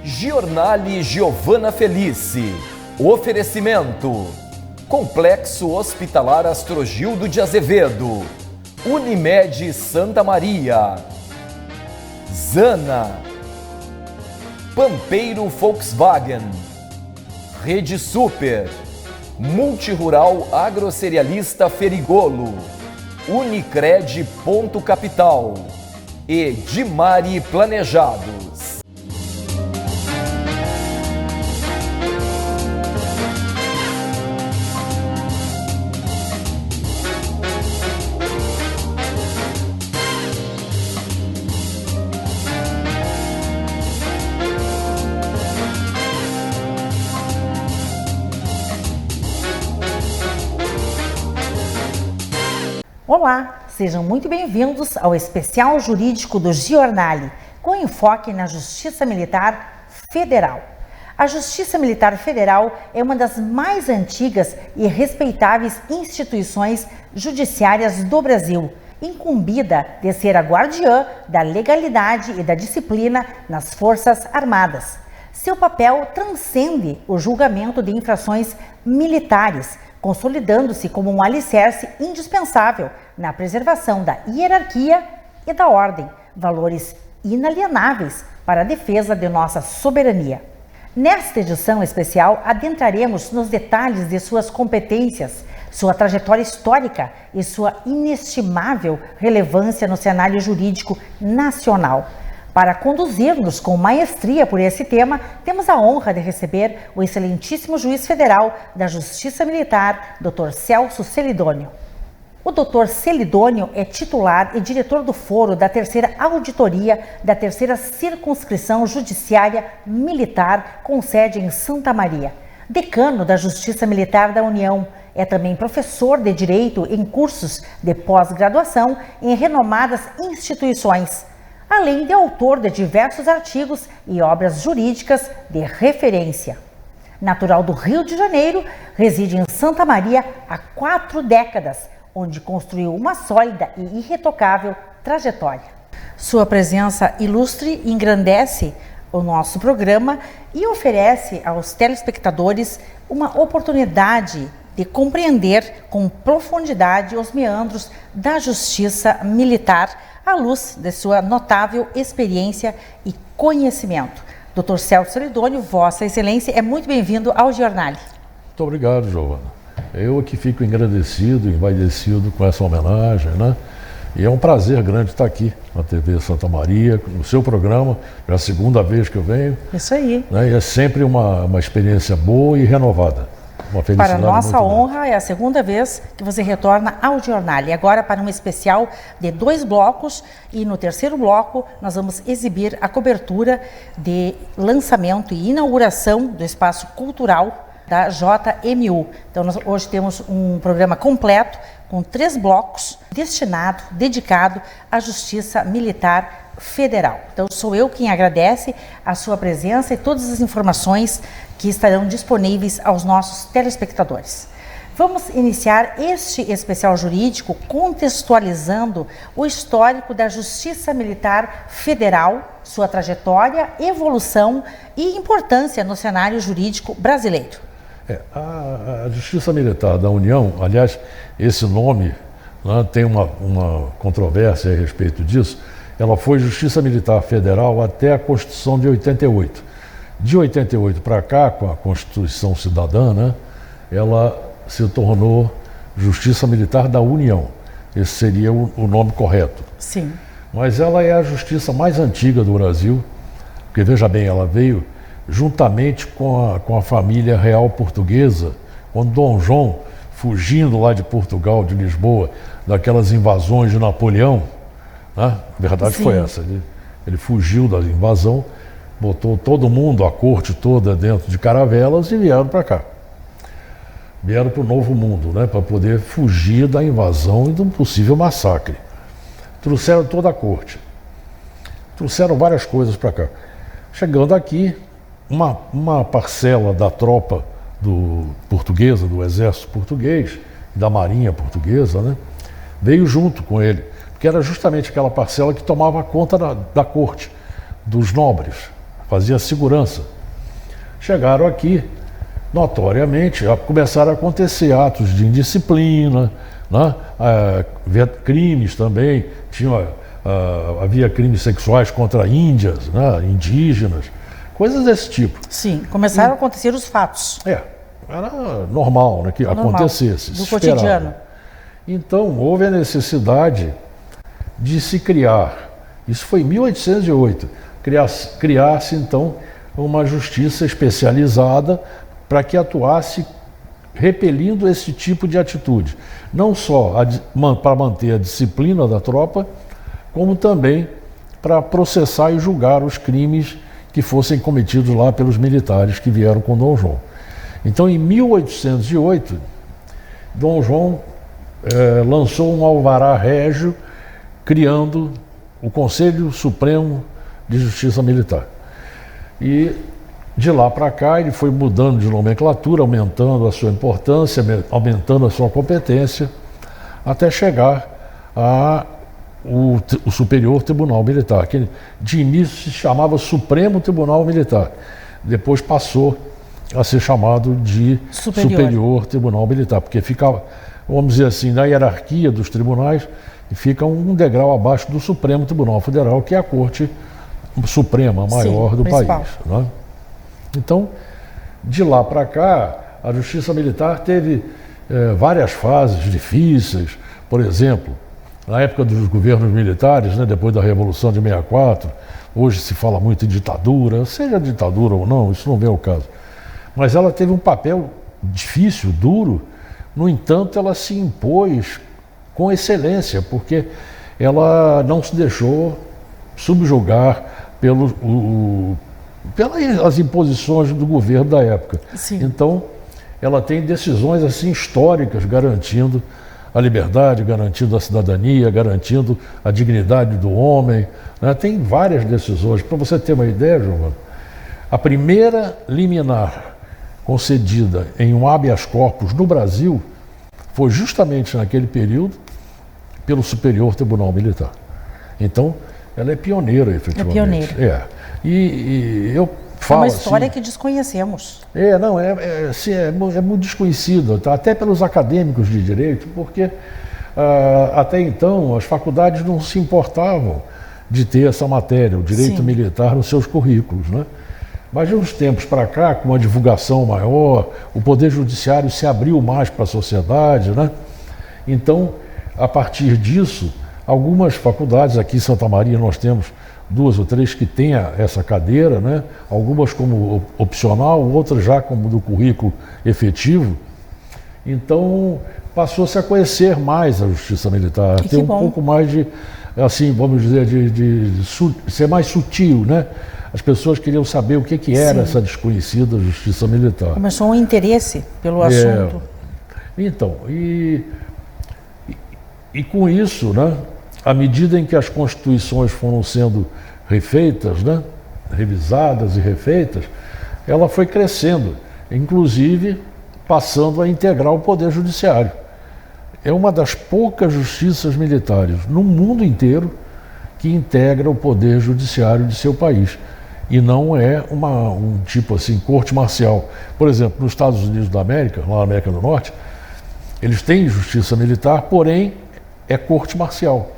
Giornale Giovana Felice. Oferecimento: Complexo Hospitalar Astrogildo de Azevedo, Unimed Santa Maria, Zana, Pampeiro Volkswagen, Rede Super, Multirural Agrocerealista Ferigolo, Unicred Ponto Capital e Dimari Planejados. Olá, sejam muito bem-vindos ao especial jurídico do Giornale, com enfoque na Justiça Militar Federal. A Justiça Militar Federal é uma das mais antigas e respeitáveis instituições judiciárias do Brasil, incumbida de ser a guardiã da legalidade e da disciplina nas Forças Armadas. Seu papel transcende o julgamento de infrações militares, consolidando-se como um alicerce indispensável na preservação da hierarquia e da ordem, valores inalienáveis para a defesa de nossa soberania. Nesta edição especial, adentraremos nos detalhes de suas competências, sua trajetória histórica e sua inestimável relevância no cenário jurídico nacional. Para conduzir-nos com maestria por esse tema, temos a honra de receber o excelentíssimo juiz federal da Justiça Militar, Dr. Celso Celidônio. O Dr. Celidônio é titular e diretor do foro da Terceira Auditoria da Terceira Circunscrição Judiciária Militar, com sede em Santa Maria. Decano da Justiça Militar da União. É também professor de Direito em cursos de pós-graduação em renomadas instituições, além de autor de diversos artigos e obras jurídicas de referência. Natural do Rio de Janeiro, reside em Santa Maria há 4 décadas, onde construiu uma sólida e irretocável trajetória. Sua presença ilustre engrandece o nosso programa e oferece aos telespectadores uma oportunidade de compreender com profundidade os meandros da justiça militar à luz de sua notável experiência e conhecimento. Dr. Celso Celidônio, Vossa Excelência, é muito bem-vindo ao Giornale. Muito obrigado, Giovana. Eu aqui fico engrandecido, envaidecido com essa homenagem, né? E é um prazer grande estar aqui na TV Santa Maria, no seu programa, é a segunda vez que eu venho. Isso aí. Né? E é sempre uma experiência boa e renovada. Uma felicidade. Para nossa muito honra, grande. é a segunda vez que você retorna ao Giornale. Agora para um especial de 2 blocos, e no terceiro bloco nós vamos exibir a cobertura de lançamento e inauguração do espaço cultural da JMU. Então nós hoje temos um programa completo com 3 blocos dedicado à Justiça Militar Federal. Então sou eu quem agradece a sua presença e todas as informações que estarão disponíveis aos nossos telespectadores. Vamos iniciar este especial jurídico contextualizando o histórico da Justiça Militar Federal, sua trajetória, evolução e importância no cenário jurídico brasileiro. A Justiça Militar da União, aliás, esse nome, né, tem uma controvérsia a respeito disso. Ela foi Justiça Militar Federal até a Constituição de 88. De 88 para cá, com a Constituição Cidadã, né, ela se tornou Justiça Militar da União. Esse seria o nome correto. Sim. Mas ela é a justiça mais antiga do Brasil, porque, veja bem, ela veio juntamente com a família real portuguesa, quando Dom João, fugindo lá de Portugal, de Lisboa, daquelas invasões de Napoleão, né? A verdade Sim. foi essa, ele fugiu da invasão, botou todo mundo, a corte toda dentro de caravelas e vieram para cá. Vieram para o Novo Mundo, né? Para poder fugir da invasão e de um possível massacre. Trouxeram toda a corte, trouxeram várias coisas para cá. Chegando aqui, uma parcela da tropa portuguesa, do exército português, da marinha portuguesa, né, veio junto com ele, porque era justamente aquela parcela que tomava conta da corte, dos nobres. fazia segurança. Chegaram aqui, notoriamente, começaram a acontecer atos de indisciplina, né? Crimes também, havia crimes sexuais contra índias, né? Indígenas, coisas desse tipo. Sim, começaram a acontecer os fatos. Era normal, né, que acontecesse. Do cotidiano. Então, houve a necessidade de se criar, isso foi em 1808, criar-se então uma justiça especializada para que atuasse repelindo esse tipo de atitude. Não só para manter a disciplina da tropa, como também para processar e julgar os crimes que fossem cometidos lá pelos militares que vieram com Dom João. Então, em 1808, Dom João lançou um alvará régio criando o Conselho Supremo de Justiça Militar. E de lá para cá ele foi mudando de nomenclatura, aumentando a sua importância, aumentando a sua competência, até chegar ao Superior Tribunal Militar, que de início se chamava Supremo Tribunal Militar, depois passou a ser chamado de Superior Tribunal Militar, porque ficava, vamos dizer assim, na hierarquia dos tribunais, fica um degrau abaixo do Supremo Tribunal Federal, que é a Corte Suprema maior do país, né? Então, de lá para cá, a Justiça Militar teve várias fases difíceis. Por exemplo, na época dos governos militares, né, depois da Revolução de 64, hoje se fala muito em ditadura, seja ditadura ou não, isso não vem ao caso. Mas ela teve um papel difícil, duro, no entanto, ela se impôs com excelência, porque ela não se deixou subjugar pelas imposições do governo da época. Sim. Então, ela tem decisões assim históricas garantindo a liberdade, garantindo a cidadania, garantindo a dignidade do homem, né? Tem várias decisões. Para você ter uma ideia, João, a primeira liminar concedida em um habeas corpus no Brasil foi justamente naquele período pelo Superior Tribunal Militar. Então, ela é pioneira, efetivamente. É pioneira. E eu falo. É uma história assim, que desconhecemos. É muito desconhecida, tá? Até pelos acadêmicos de direito, porque até então as faculdades não se importavam de ter essa matéria, o direito militar, nos seus currículos, né? Mas de uns tempos para cá, com uma divulgação maior, o Poder Judiciário se abriu mais para a sociedade, né? Então, a partir disso, algumas faculdades, aqui em Santa Maria nós temos 2 ou 3 que têm essa cadeira, né? Algumas como opcional, outras já como do currículo efetivo. Então, passou-se a conhecer mais a Justiça Militar, ter um pouco mais de, assim, vamos dizer, de ser mais sutil, né? As pessoas queriam saber o que era essa desconhecida Justiça Militar. Começou um interesse pelo assunto. Então, e com isso, né, à medida em que as constituições foram sendo refeitas, né, revisadas e refeitas, ela foi crescendo, inclusive passando a integrar o Poder Judiciário. É uma das poucas justiças militares no mundo inteiro que integra o Poder Judiciário de seu país. E não é um tipo assim, corte marcial. Por exemplo, nos Estados Unidos da América, lá na América do Norte, eles têm justiça militar, porém é corte marcial.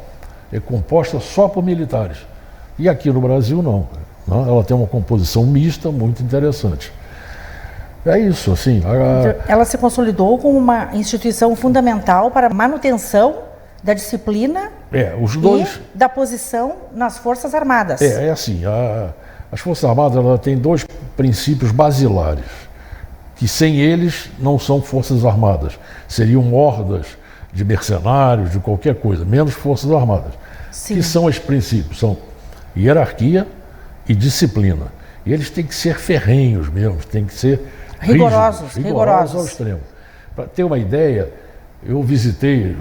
É composta só por militares. E aqui no Brasil não. Ela tem uma composição mista muito interessante. É isso, assim. Ela se consolidou como uma instituição fundamental para a manutenção da disciplina e da posição nas Forças Armadas. É assim, as Forças Armadas ela tem 2 princípios basilares, que sem eles não são Forças Armadas. Seriam hordas de mercenários, de qualquer coisa, menos Forças Armadas. Sim. Que são esses princípios? São hierarquia e disciplina. E eles têm que ser ferrenhos mesmo, têm que ser rigorosos ao extremo. Para ter uma ideia, eu visitei,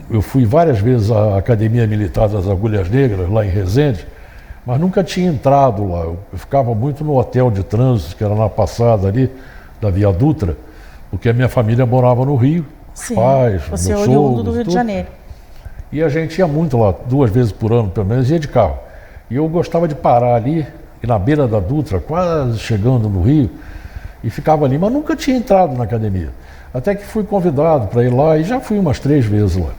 eu fui várias vezes à Academia Militar das Agulhas Negras, lá em Resende, mas nunca tinha entrado lá. Eu ficava muito no hotel de trânsito, que era na passada ali, da Via Dutra, porque a minha família morava no Rio, os pais, meus sogros, oriundo do Rio de Janeiro. E a gente ia muito lá, 2 vezes por ano, pelo menos, ia de carro. E eu gostava de parar ali, e na beira da Dutra, quase chegando no Rio, e ficava ali, mas nunca tinha entrado na academia. Até que fui convidado para ir lá e já fui umas 3 vezes lá.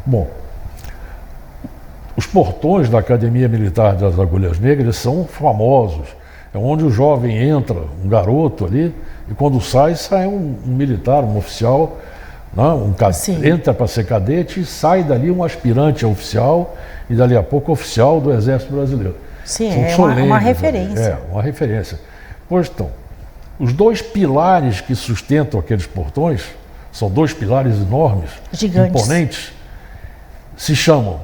Bom, os portões da Academia Militar das Agulhas Negras são famosos. É onde o jovem entra, um garoto ali, e quando sai um militar, um oficial, não, entra para ser cadete e sai dali um aspirante a oficial e dali a pouco oficial do Exército Brasileiro. Sim, é uma referência. É, uma referência. Pois então, os 2 pilares que sustentam aqueles portões, são 2 pilares enormes, gigantes, imponentes, se chamam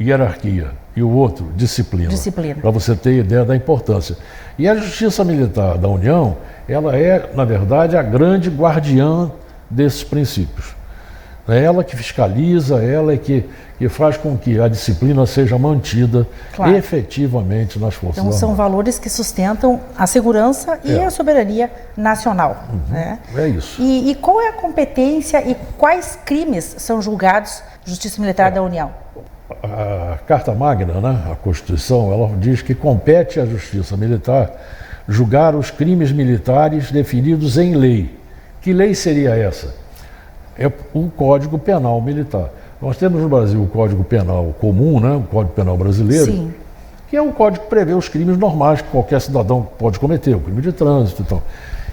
hierarquia e o outro disciplina. Para você ter ideia da importância. E a Justiça Militar da União, ela é, na verdade, a grande guardiã desses princípios. É ela que fiscaliza, ela é que faz com que a disciplina seja mantida efetivamente nas Forças Armadas. Então são valores que sustentam a segurança e a soberania nacional. Né? É isso. E qual é a competência e quais crimes são julgados na Justiça Militar da União? A Carta Magna, né, a Constituição, ela diz que compete à Justiça Militar julgar os crimes militares definidos em lei. Que lei seria essa? É o Código Penal Militar. Nós temos no Brasil o Código Penal Comum, né, o Código Penal Brasileiro, Sim. que é um código que prevê os crimes normais que qualquer cidadão pode cometer, o crime de trânsito e tal.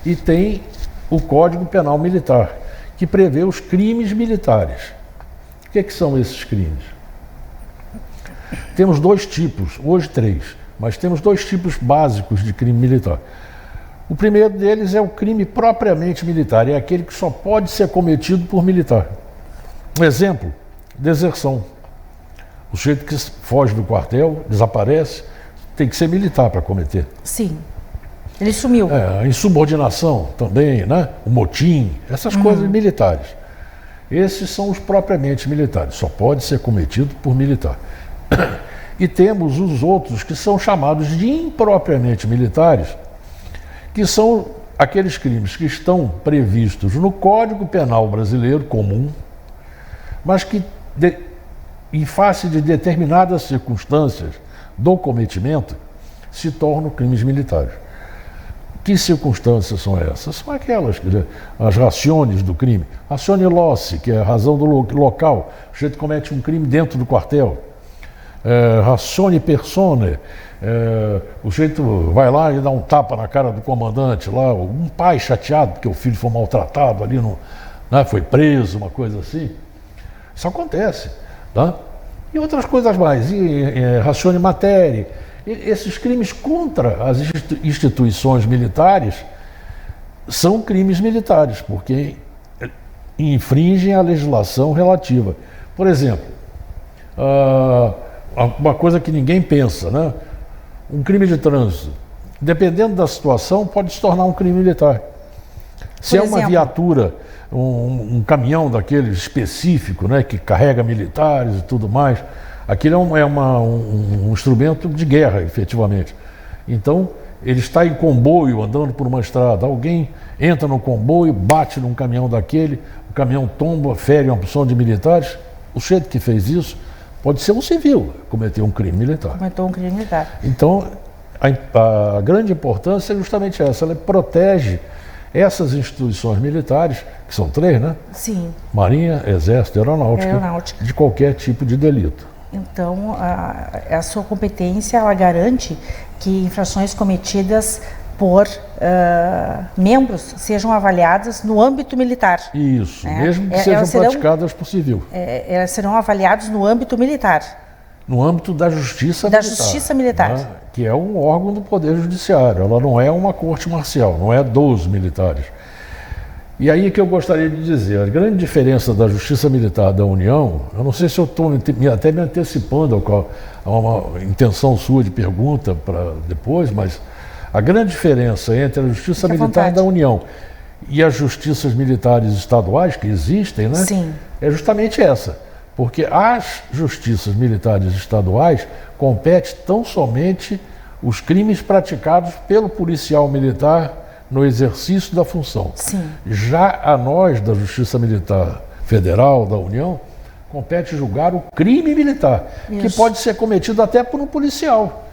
E tem o Código Penal Militar, que prevê os crimes militares. O que são esses crimes? Temos 2 tipos, hoje 3, mas temos 2 tipos básicos de crime militar. O primeiro deles é o crime propriamente militar, é aquele que só pode ser cometido por militar. Um exemplo, deserção. O sujeito que foge do quartel, desaparece, tem que ser militar para cometer. Sim, ele sumiu. A insubordinação também, né? O motim, essas coisas militares. Esses são os propriamente militares, só pode ser cometido por militar. E temos os outros que são chamados de impropriamente militares, que são aqueles crimes que estão previstos no Código Penal Brasileiro Comum, mas que, em face de determinadas circunstâncias do cometimento, se tornam crimes militares. Que circunstâncias são essas? São aquelas, as raciones do crime. Ratione loci, que é a razão do local. O sujeito comete um crime dentro do quartel. Ratione persone, o sujeito vai lá e dá um tapa na cara do comandante lá, um pai chateado porque o filho foi maltratado ali, né, foi preso, uma coisa assim. Isso acontece. Tá? E outras coisas mais, ratione materia. Esses crimes contra as instituições militares são crimes militares, porque infringem a legislação relativa. Por exemplo, uma coisa que ninguém pensa, né? Um crime de trânsito, dependendo da situação, pode se tornar um crime militar. Se é uma viatura, um caminhão daquele específico, né, que carrega militares e tudo mais, aquilo é um instrumento de guerra, efetivamente. Então, ele está em comboio, andando por uma estrada, alguém entra no comboio, bate num caminhão daquele, o caminhão tomba, fere uma porção de militares, o sujeito que fez isso pode ser um civil, cometeu um crime militar. Cometeu um crime militar. Então, a grande importância é justamente essa, ela protege essas instituições militares, que são 3, né? Sim. Marinha, Exército e Aeronáutica, de qualquer tipo de delito. Então, a sua competência, ela garante que infrações cometidas por membros sejam avaliadas no âmbito militar. Isso, mesmo que sejam praticadas por civil. Elas serão avaliadas no âmbito militar. No âmbito da Justiça Militar. Da Justiça Militar. Né? Que é um órgão do Poder Judiciário. Ela não é uma corte marcial, não é dos militares. E aí que eu gostaria de dizer, a grande diferença da Justiça Militar da União, eu não sei se eu estou até me antecipando a uma intenção sua de pergunta para depois, mas a grande diferença entre a Justiça Militar da União e as justiças militares estaduais que existem, né? Sim. É justamente essa. Porque as justiças militares estaduais competem tão somente os crimes praticados pelo policial militar no exercício da função. Sim. Já a nós, da Justiça Militar Federal, da União, compete julgar o crime militar, que pode ser cometido até por um policial.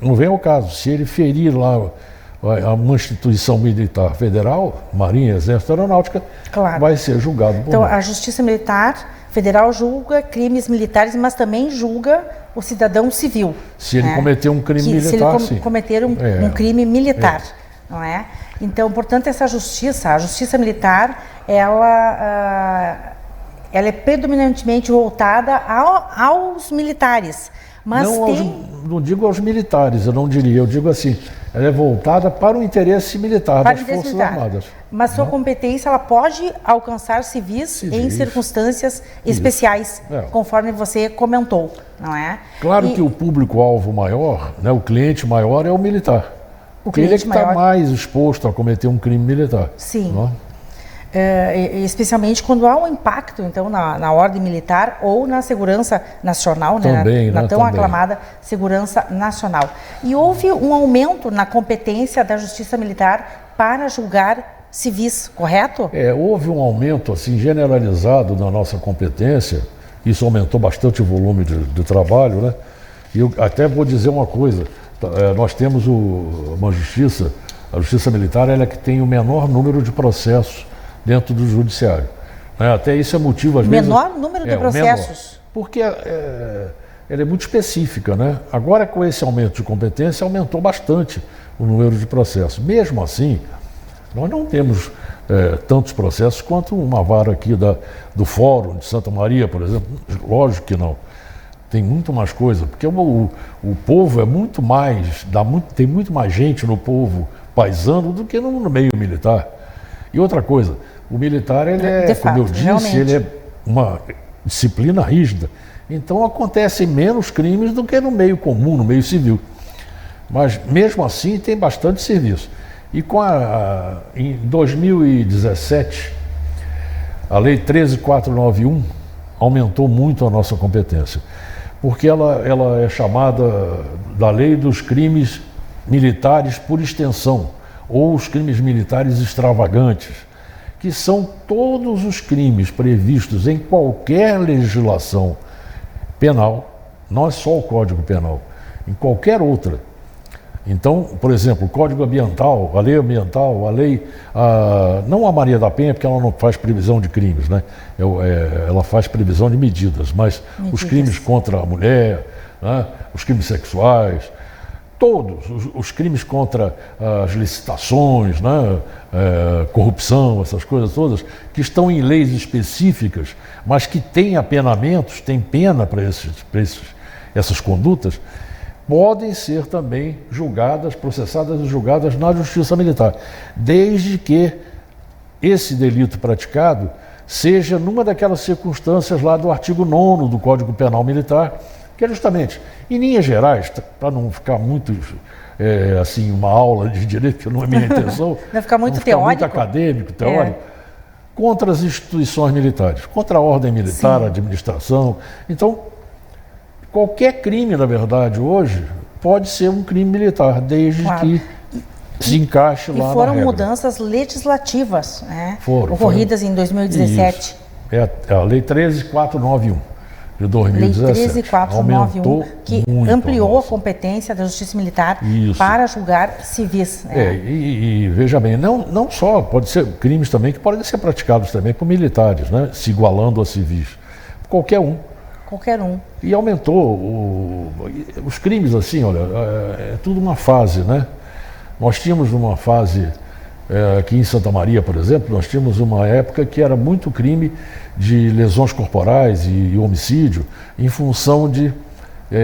não vem ao caso. Se ele ferir lá uma instituição militar federal, Marinha, Exército, Aeronáutica, Claro. vai ser julgado por Então, nós. a Justiça Militar Federal julga crimes militares, mas também julga o cidadão civil. Se ele né? cometer um crime Se ele militar, sim. cometer um crime militar, não é? Então, portanto, essa justiça, a Justiça Militar, ela é predominantemente voltada aos militares. Mas não digo aos militares, eu não diria, eu digo assim, ela é voltada para o interesse militar das Forças Armadas. Mas sua competência, ela pode alcançar civis em circunstâncias especiais, conforme você comentou, não é? Claro que o público-alvo maior, né, o cliente maior é o militar. Porque ele é que está mais exposto a cometer um crime militar. Sim. Não? Especialmente quando há um impacto, então, na ordem militar ou na segurança nacional, também, na tão aclamada segurança nacional. E houve um aumento na competência da Justiça Militar para julgar civis, correto? Houve um aumento assim, generalizado na nossa competência, isso aumentou bastante o volume de trabalho, né? E eu até vou dizer uma coisa, nós temos uma justiça, a Justiça Militar ela é que tem o menor número de processos dentro do judiciário. Até isso é motivo, às vezes... Menor número de processos? Menor, porque ela é muito específica, né? Agora, com esse aumento de competência, aumentou bastante o número de processos. Mesmo assim, nós não temos tantos processos quanto uma vara aqui do Fórum de Santa Maria, por exemplo. Lógico que não. Tem muito mais coisa, porque o povo é muito mais, tem muito mais gente no povo paisano do que no meio militar. E outra coisa, o militar, ele é, como eu disse, realmente, ele é uma disciplina rígida. Então acontecem menos crimes do que no meio comum, no meio civil. Mas mesmo assim tem bastante serviço. E em 2017, a Lei 13.491 aumentou muito a nossa competência. Porque ela é chamada da Lei dos Crimes Militares por extensão, ou os crimes militares extravagantes, que são todos os crimes previstos em qualquer legislação penal, não é só o Código Penal, em qualquer outra. Então, por exemplo, o Código Ambiental, a Lei Ambiental, não a Maria da Penha, porque ela não faz previsão de crimes, né? Ela faz previsão de medidas, mas os crimes contra a mulher, né? Os crimes sexuais, todos os crimes contra as licitações, né? Corrupção, essas coisas todas, que estão em leis específicas, mas que têm apenamentos, têm pena para essas condutas, podem ser também julgadas, processadas e julgadas na Justiça Militar, desde que esse delito praticado seja numa daquelas circunstâncias lá do artigo 9º do Código Penal Militar, que é justamente, em linhas gerais, para não ficar muito assim, uma aula de direito, que não é minha intenção, não ficar muito teórico, muito acadêmico, teórico, contra as instituições militares, contra a ordem militar, a administração. Então, qualquer crime, na verdade, hoje, pode ser um crime militar, desde que se encaixe lá na regra. E foram mudanças legislativas, né? Ocorridas em 2017. Isso. É a Lei 13.491 de 2017. Lei 13.491, que ampliou a competência da Justiça Militar para julgar civis. E veja bem, não só, pode ser crimes também que podem ser praticados também por militares, né? Se igualando a civis. Qualquer um. E aumentou os crimes, assim, olha, é tudo uma fase, né? Nós tínhamos uma fase, aqui em Santa Maria, por exemplo, nós tínhamos uma época que era muito crime de lesões corporais e homicídio em função de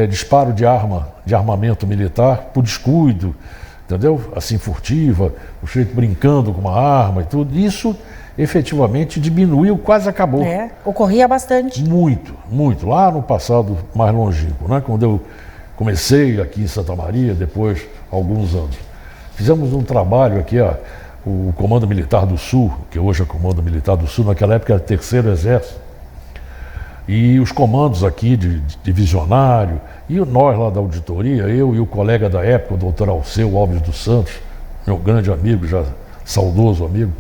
disparo de armamento militar por descuido, entendeu? Assim, furtiva, o sujeito brincando com uma arma e tudo. Isso efetivamente diminuiu, quase acabou. Ocorria bastante. Muito, muito. Lá no passado mais longínquo, né? Quando eu comecei aqui em Santa Maria, depois, alguns anos. Fizemos um trabalho aqui, o Comando Militar do Sul, que hoje é o Comando Militar do Sul, naquela época era o 3º Exército. E os comandos aqui de divisionário, e nós lá da auditoria, eu e o colega da época, o doutor Alceu Alves dos Santos, meu grande amigo, já saudoso amigo,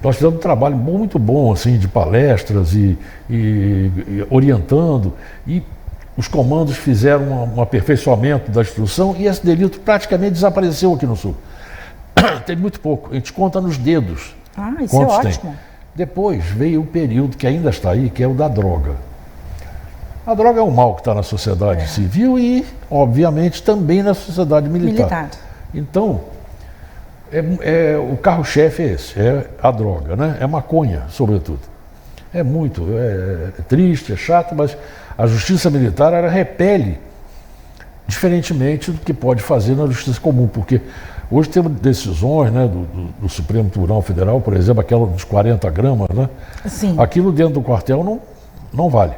nós fizemos um trabalho muito bom, assim, de palestras e orientando. E os comandos fizeram um aperfeiçoamento da instrução e esse delito praticamente desapareceu aqui no Sul. Tem muito pouco, a gente conta nos dedos. Ah, isso é ótimo. Depois veio o período que ainda está aí, que é o da droga. A droga é um mal que está na sociedade civil e, obviamente, também na sociedade militar. Então, o carro-chefe é esse, é a droga, né? É maconha, sobretudo. É muito, é triste, é chato, mas a justiça militar, ela repele, diferentemente do que pode fazer na justiça comum, porque hoje temos decisões, né, do Supremo Tribunal Federal, por exemplo, aquela dos 40 gramas, né? Sim. Aquilo dentro do quartel não vale.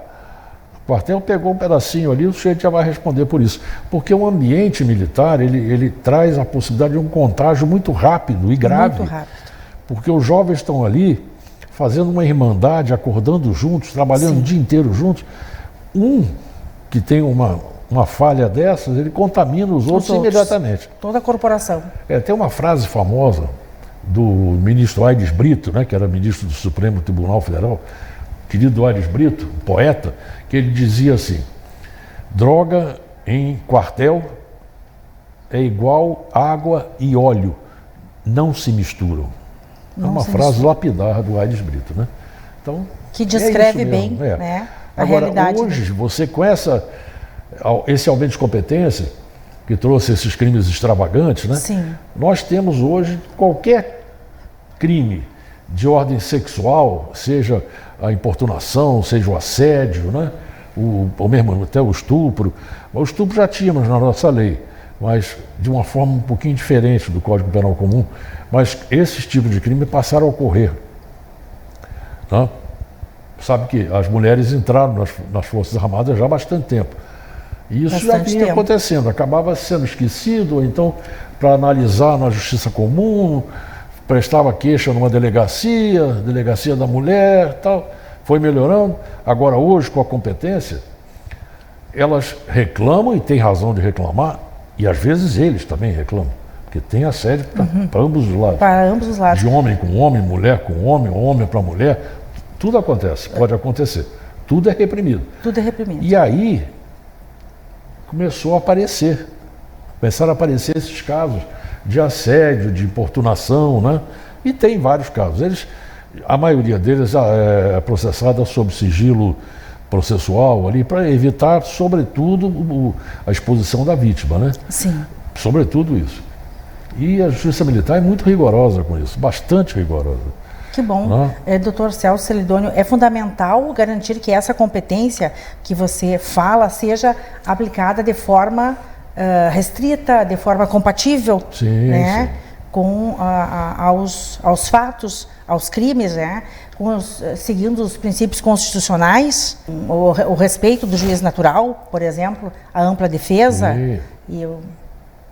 O quartel pegou um pedacinho ali, o sujeito já vai responder por isso. Porque o ambiente militar, ele traz a possibilidade de um contágio muito rápido e grave. Muito rápido. Porque os jovens estão ali fazendo uma irmandade, acordando juntos, trabalhando o dia inteiro juntos. Um que tem uma falha dessas, ele contamina os outros imediatamente. Toda a corporação. Tem uma frase famosa do ministro Aires Brito, né, que era ministro do Supremo Tribunal Federal, querido Aires Brito, poeta, que ele dizia assim: droga em quartel é igual água e óleo, não se misturam. É uma frase lapidar do Aires Brito, né? Então, que descreve bem, né, a Agora, realidade. Hoje, você com esse aumento de competência, que trouxe esses crimes extravagantes, né? Sim. Nós temos hoje qualquer crime de ordem sexual, seja a importunação, seja o assédio, né? Ou mesmo até o estupro. O estupro já tínhamos na nossa lei, mas de uma forma um pouquinho diferente do Código Penal Comum. Mas esses tipos de crime passaram a ocorrer. Né? Sabe que as mulheres entraram nas Forças Armadas já há bastante tempo. E isso já vinha acontecendo, acabava sendo esquecido, ou então, para analisar na Justiça Comum, prestava queixa numa delegacia da mulher, tal, foi melhorando. Agora, hoje, com a competência, elas reclamam, e têm razão de reclamar, e às vezes eles também reclamam, porque tem assédio para ambos os lados. Para ambos os lados. De homem com homem, mulher com homem para mulher, tudo acontece, pode acontecer. Tudo é reprimido. Tudo é reprimido. E aí, começaram a aparecer esses casos de assédio, de importunação, né? E tem vários casos. A maioria deles é processada sob sigilo processual ali, para evitar, sobretudo, a exposição da vítima, né? Sim. Sobretudo isso. E a Justiça Militar é muito rigorosa com isso, bastante rigorosa. Que bom. Doutor Celso Celidônio, é fundamental garantir que essa competência que você fala seja aplicada de forma restrita, de forma compatível, sim, né, sim, com aos fatos, aos crimes, né, seguindo os princípios constitucionais, o respeito do juiz natural, por exemplo, a ampla defesa e o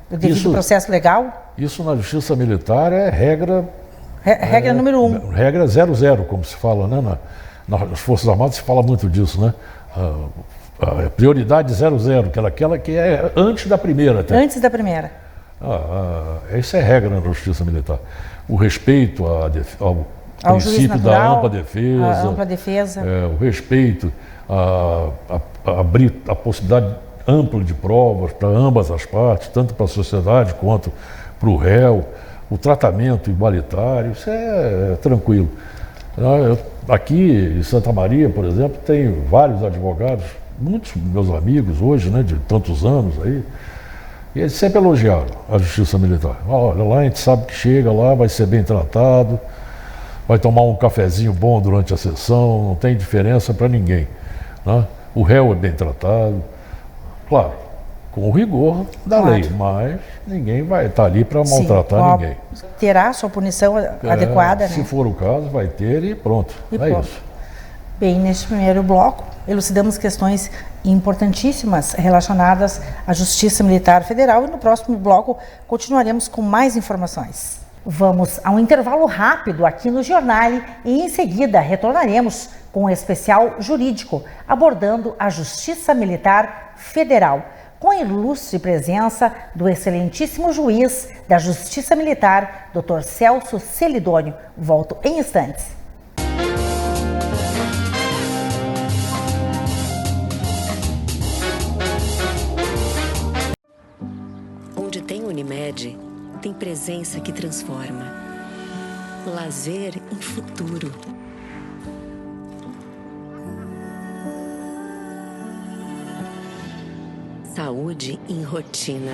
devido processo legal. Isso na Justiça Militar é regra... Regra número 1. Regra 00, como se fala, né? Nas Forças Armadas se fala muito disso, né? A prioridade 00, aquela que é antes da primeira. Até. Antes da primeira. Essa é regra na Justiça Militar. O respeito ao princípio natural, da ampla defesa. A ampla defesa. O respeito a abrir a possibilidade ampla de provas para ambas as partes, tanto para a sociedade quanto para o réu. O tratamento igualitário, isso é tranquilo. Aqui em Santa Maria, por exemplo, tem vários advogados, muitos meus amigos hoje, né, de tantos anos aí, e eles sempre elogiaram a Justiça Militar. Olha, lá a gente sabe que chega lá, vai ser bem tratado, vai tomar um cafezinho bom durante a sessão, não tem diferença para ninguém. Né? O réu é bem tratado, claro, com o rigor da lei, mas ninguém vai estar ali para maltratar ninguém. Terá sua punição adequada, se né? for o caso, vai ter e pronto. Isso. Bem, neste primeiro bloco, elucidamos questões importantíssimas relacionadas à Justiça Militar Federal e no próximo bloco continuaremos com mais informações. Vamos a um intervalo rápido aqui no Giornale e em seguida retornaremos com um especial jurídico abordando a Justiça Militar Federal, com a ilustre presença do excelentíssimo juiz da Justiça Militar, Dr. Celso Celidônio. Volto em instantes. Unicred tem presença que transforma. Lazer em futuro. Saúde em rotina.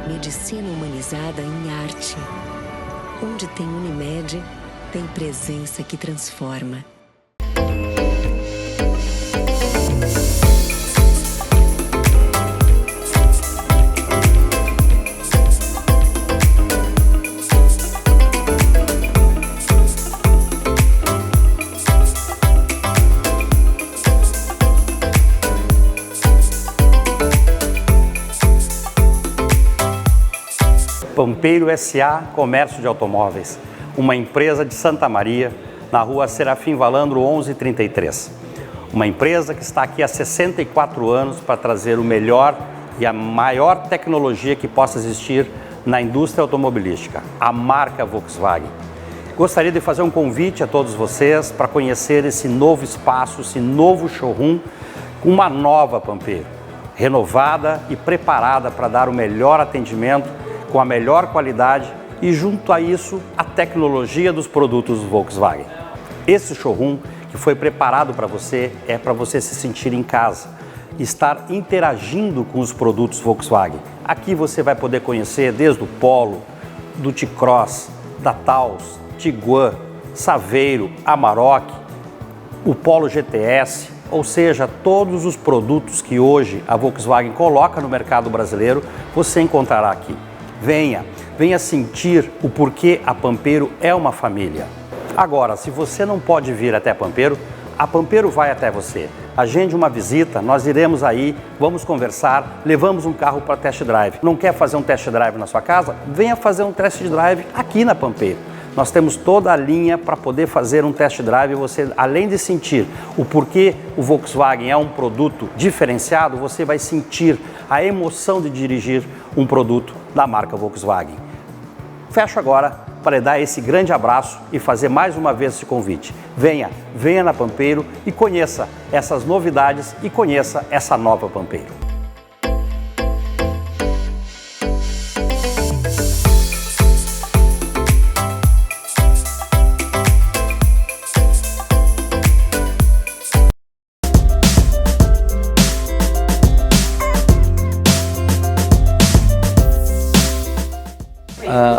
Medicina humanizada em arte. Onde tem Unimed, tem presença que transforma. Pampeiro S.A. Comércio de Automóveis, uma empresa de Santa Maria, na rua Serafim Valandro 1133. Uma empresa que está aqui há 64 anos para trazer o melhor e a maior tecnologia que possa existir na indústria automobilística, a marca Volkswagen. Gostaria de fazer um convite a todos vocês para conhecer esse novo espaço, esse novo showroom, com uma nova Pampeiro, renovada e preparada para dar o melhor atendimento, com a melhor qualidade e, junto a isso, a tecnologia dos produtos Volkswagen. Esse showroom que foi preparado para você é para você se sentir em casa, estar interagindo com os produtos Volkswagen. Aqui você vai poder conhecer desde o Polo, do T-Cross, da Taos, Tiguan, Saveiro, Amarok, o Polo GTS, ou seja, todos os produtos que hoje a Volkswagen coloca no mercado brasileiro, você encontrará aqui. Venha sentir o porquê a Pampeiro é uma família. Agora, se você não pode vir até a Pampeiro vai até você. Agende uma visita, nós iremos aí, vamos conversar, levamos um carro para test drive. Não quer fazer um test drive na sua casa? Venha fazer um test drive aqui na Pampeiro. Nós temos toda a linha para poder fazer um test drive e você, além de sentir o porquê o Volkswagen é um produto diferenciado, você vai sentir a emoção de dirigir um produto da marca Volkswagen. Fecho agora para dar esse grande abraço e fazer mais uma vez esse convite. Venha na Pampeiro e conheça essas novidades e conheça essa nova Pampeiro.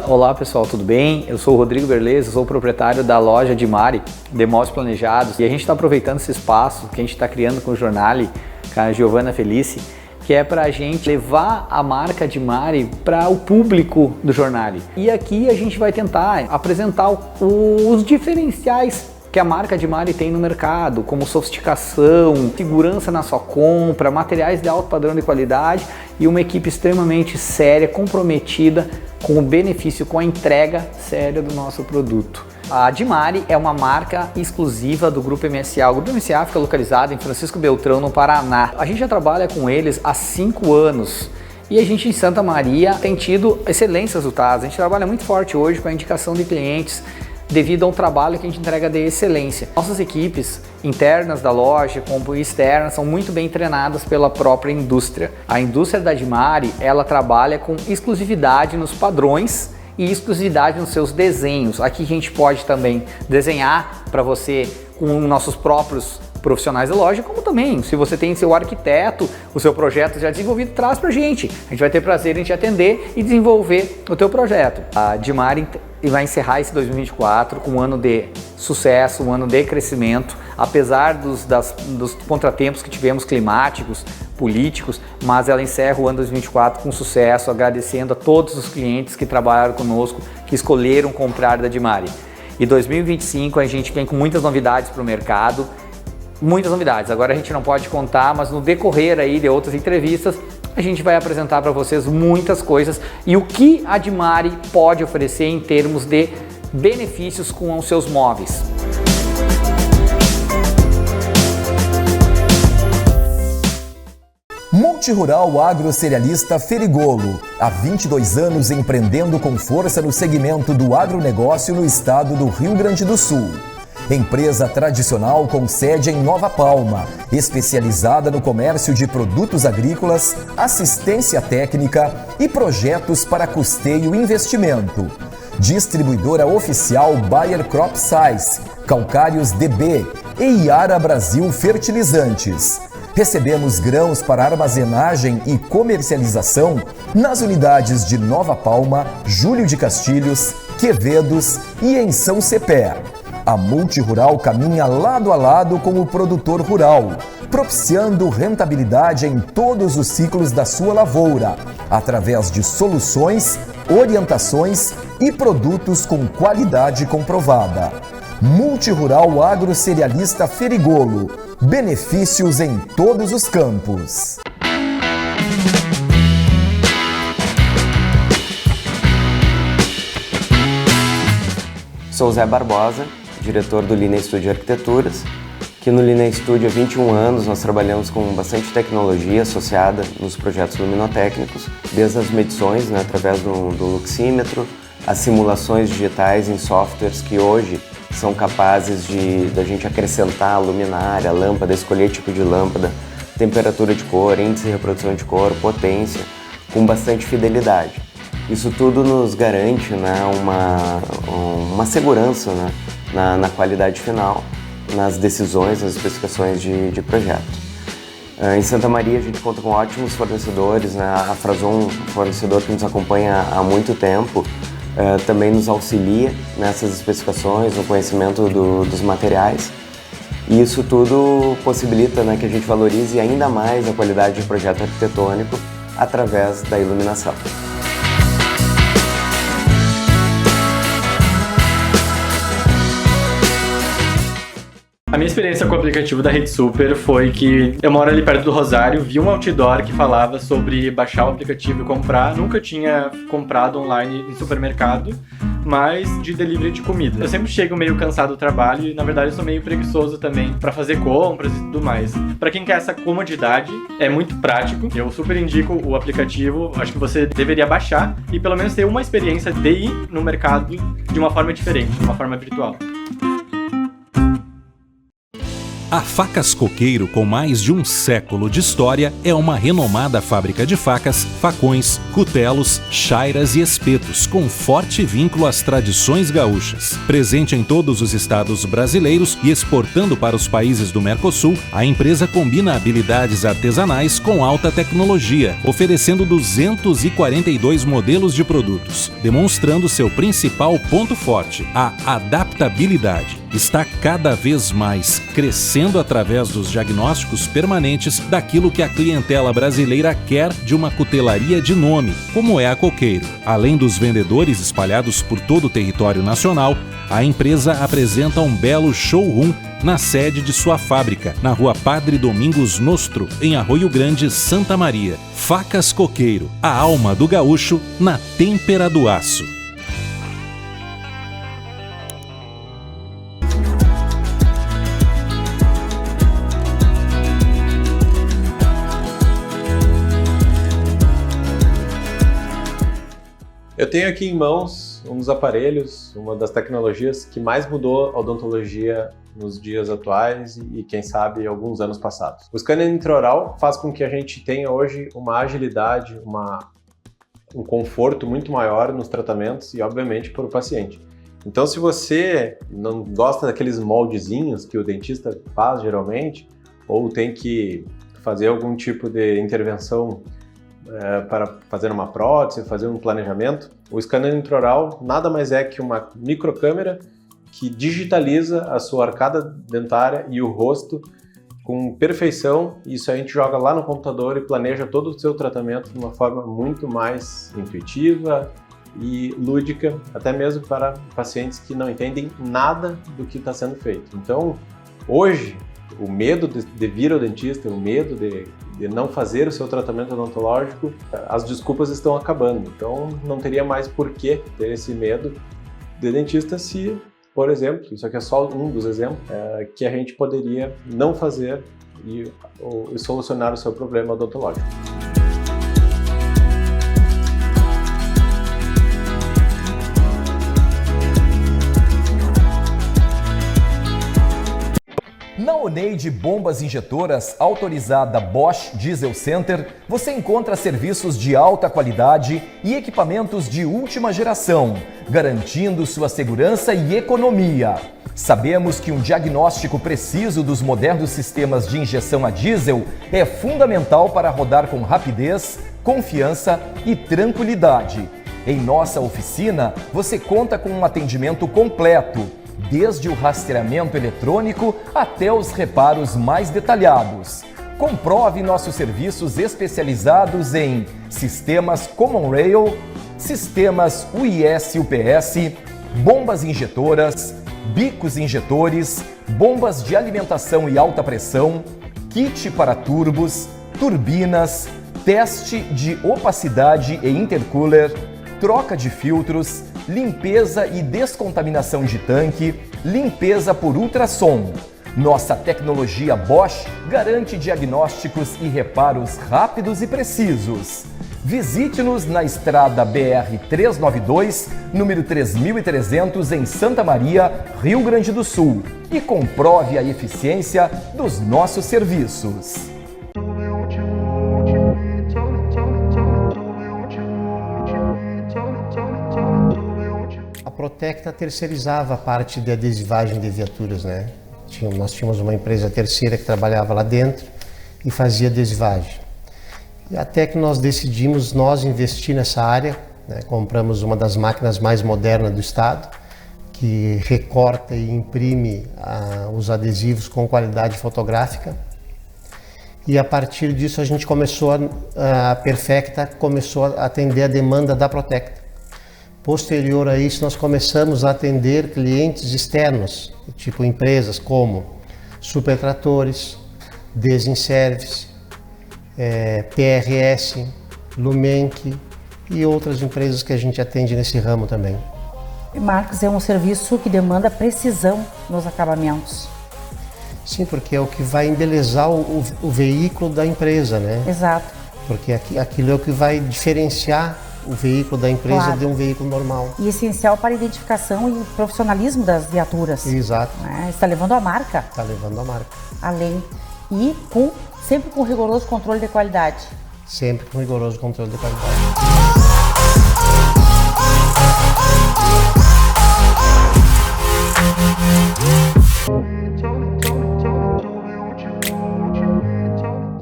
Olá pessoal, tudo bem? Eu sou o Rodrigo Berlez, eu sou o proprietário da loja Dimari, de Móveis Planejados, e a gente está aproveitando esse espaço que a gente está criando com o Jornali, com a Giovanna Felice, que é para a gente levar a marca Dimari para o público do Jornali. E aqui a gente vai tentar apresentar os diferenciais que a marca Dimari tem no mercado, como sofisticação, segurança na sua compra, materiais de alto padrão de qualidade e uma equipe extremamente séria, comprometida com o benefício, com a entrega séria do nosso produto. A Dimari é uma marca exclusiva do Grupo MSA. O Grupo MSA fica localizado em Francisco Beltrão, no Paraná. A gente já trabalha com eles há 5 anos. E a gente em Santa Maria tem tido excelentes resultados. A gente trabalha muito forte hoje com a indicação de clientes devido a um trabalho que a gente entrega de excelência. Nossas equipes internas da loja, como externas, são muito bem treinadas pela própria indústria. A indústria da Dimari, ela trabalha com exclusividade nos padrões e exclusividade nos seus desenhos. Aqui a gente pode também desenhar para você com nossos próprios profissionais da loja, como também, se você tem seu arquiteto, o seu projeto já desenvolvido, traz pra gente. A gente vai ter prazer em te atender e desenvolver o teu projeto. A Dimari vai encerrar esse 2024 com um ano de sucesso, um ano de crescimento, apesar dos contratempos que tivemos climáticos, políticos, mas ela encerra o ano 2024 com sucesso, agradecendo a todos os clientes que trabalharam conosco, que escolheram comprar da Dimari. E 2025 a gente vem com muitas novidades para o mercado, muitas novidades. Agora a gente não pode contar, mas no decorrer aí de outras entrevistas a gente vai apresentar para vocês muitas coisas e o que a Dimari pode oferecer em termos de benefícios com os seus móveis. Multirural Agrocerealista Ferigolo, há 22 anos empreendendo com força no segmento do agronegócio no estado do Rio Grande do Sul. Empresa tradicional com sede em Nova Palma, especializada no comércio de produtos agrícolas, assistência técnica e projetos para custeio e investimento. Distribuidora oficial Bayer Crop Science, Calcários DB e Iara Brasil Fertilizantes. Recebemos grãos para armazenagem e comercialização nas unidades de Nova Palma, Júlio de Castilhos, Quevedos e em São Cepé. A Multirural caminha lado a lado com o produtor rural, propiciando rentabilidade em todos os ciclos da sua lavoura, através de soluções, orientações e produtos com qualidade comprovada. Multirural Agrocerealista Ferigolo. Benefícios em todos os campos. Sou Zé Barbosa, diretor do Linea Studio Arquiteturas, que no Linea Studio há 21 anos nós trabalhamos com bastante tecnologia associada nos projetos luminotécnicos, desde as medições, através do luxímetro, as simulações digitais em softwares que hoje são capazes da gente acrescentar a luminária, a lâmpada, escolher tipo de lâmpada, temperatura de cor, índice de reprodução de cor, potência, com bastante fidelidade. Isso tudo nos garante uma segurança na qualidade final, nas decisões, nas especificações de projeto. Em Santa Maria a gente conta com ótimos fornecedores, a Frason, fornecedor que nos acompanha há muito tempo, também nos auxilia nessas especificações, no conhecimento dos materiais. E isso tudo possibilita que a gente valorize ainda mais a qualidade de projeto arquitetônico através da iluminação. A minha experiência com o aplicativo da Rede Super foi que eu moro ali perto do Rosário, vi um outdoor que falava sobre baixar o aplicativo e comprar. Nunca tinha comprado online em supermercado, mas de delivery de comida. Eu sempre chego meio cansado do trabalho e, na verdade, eu sou meio preguiçoso também para fazer compras e tudo mais. Para quem quer essa comodidade, é muito prático. Eu super indico o aplicativo, acho que você deveria baixar e pelo menos ter uma experiência de ir no mercado de uma forma diferente, de uma forma virtual. A Facas Coqueiro, com mais de um século de história, é uma renomada fábrica de facas, facões, cutelos, chairas e espetos, com forte vínculo às tradições gaúchas. Presente em todos os estados brasileiros e exportando para os países do Mercosul, a empresa combina habilidades artesanais com alta tecnologia, oferecendo 242 modelos de produtos, demonstrando seu principal ponto forte, a adaptabilidade. Está cada vez mais crescendo através dos diagnósticos permanentes daquilo que a clientela brasileira quer de uma cutelaria de nome, como é a Coqueiro. Além dos vendedores espalhados por todo o território nacional, a empresa apresenta um belo showroom na sede de sua fábrica, na Rua Padre Domingos Nostro, em Arroio Grande, Santa Maria. Facas Coqueiro, a alma do gaúcho na têmpera do aço. Eu tenho aqui em mãos um dos aparelhos, uma das tecnologias que mais mudou a odontologia nos dias atuais e quem sabe, alguns anos passados. O scanner intraoral faz com que a gente tenha hoje uma agilidade, um conforto muito maior nos tratamentos e, obviamente, para o paciente. Então, se você não gosta daqueles moldezinhos que o dentista faz geralmente, ou tem que fazer algum tipo de intervenção para fazer uma prótese, fazer um planejamento, o scanner intraoral nada mais é que uma microcâmera que digitaliza a sua arcada dentária e o rosto com perfeição. Isso a gente joga lá no computador e planeja todo o seu tratamento de uma forma muito mais intuitiva e lúdica, até mesmo para pacientes que não entendem nada do que está sendo feito. Então, hoje, o medo de vir ao dentista, o medo de não fazer o seu tratamento odontológico, as desculpas estão acabando. Então, não teria mais por que ter esse medo de dentista se, por exemplo, isso aqui é só um dos exemplos, que a gente poderia não fazer e solucionar o seu problema odontológico. Lemonade Bombas Injetoras, autorizada Bosch Diesel Center, você encontra serviços de alta qualidade e equipamentos de última geração, garantindo sua segurança e economia. Sabemos que um diagnóstico preciso dos modernos sistemas de injeção a diesel é fundamental para rodar com rapidez, confiança e tranquilidade. Em nossa oficina, você conta com um atendimento completo, desde o rastreamento eletrônico até os reparos mais detalhados. Comprove nossos serviços especializados em sistemas Common Rail, sistemas UIS-UPS, bombas injetoras, bicos injetores, bombas de alimentação e alta pressão, kit para turbos, turbinas, teste de opacidade e intercooler, troca de filtros, limpeza e descontaminação de tanque, limpeza por ultrassom. Nossa tecnologia Bosch garante diagnósticos e reparos rápidos e precisos. Visite-nos na estrada BR-392, número 3300, em Santa Maria, Rio Grande do Sul, e comprove a eficiência dos nossos serviços. A Protecta terceirizava a parte de adesivagem de viaturas, né? Nós tínhamos uma empresa terceira que trabalhava lá dentro e fazia adesivagem. E até que nós decidimos investir nessa área, né? Compramos uma das máquinas mais modernas do estado, que recorta e imprime os adesivos com qualidade fotográfica. E a partir disso a Perfecta começou a atender a demanda da Protecta. Posterior a isso, nós começamos a atender clientes externos, tipo empresas como Supertratores, Desinservice, PRS, Lumenck e outras empresas que a gente atende nesse ramo também. Marcos, é um serviço que demanda precisão nos acabamentos. Sim, porque é o que vai embelezar o veículo da empresa, né? Exato. Porque aquilo é o que vai diferenciar o veículo da empresa de um veículo normal. E essencial para a identificação e profissionalismo das viaturas. Exato. Está levando a marca. Está levando a marca. Além. E sempre com rigoroso controle de qualidade. Sempre com rigoroso controle de qualidade.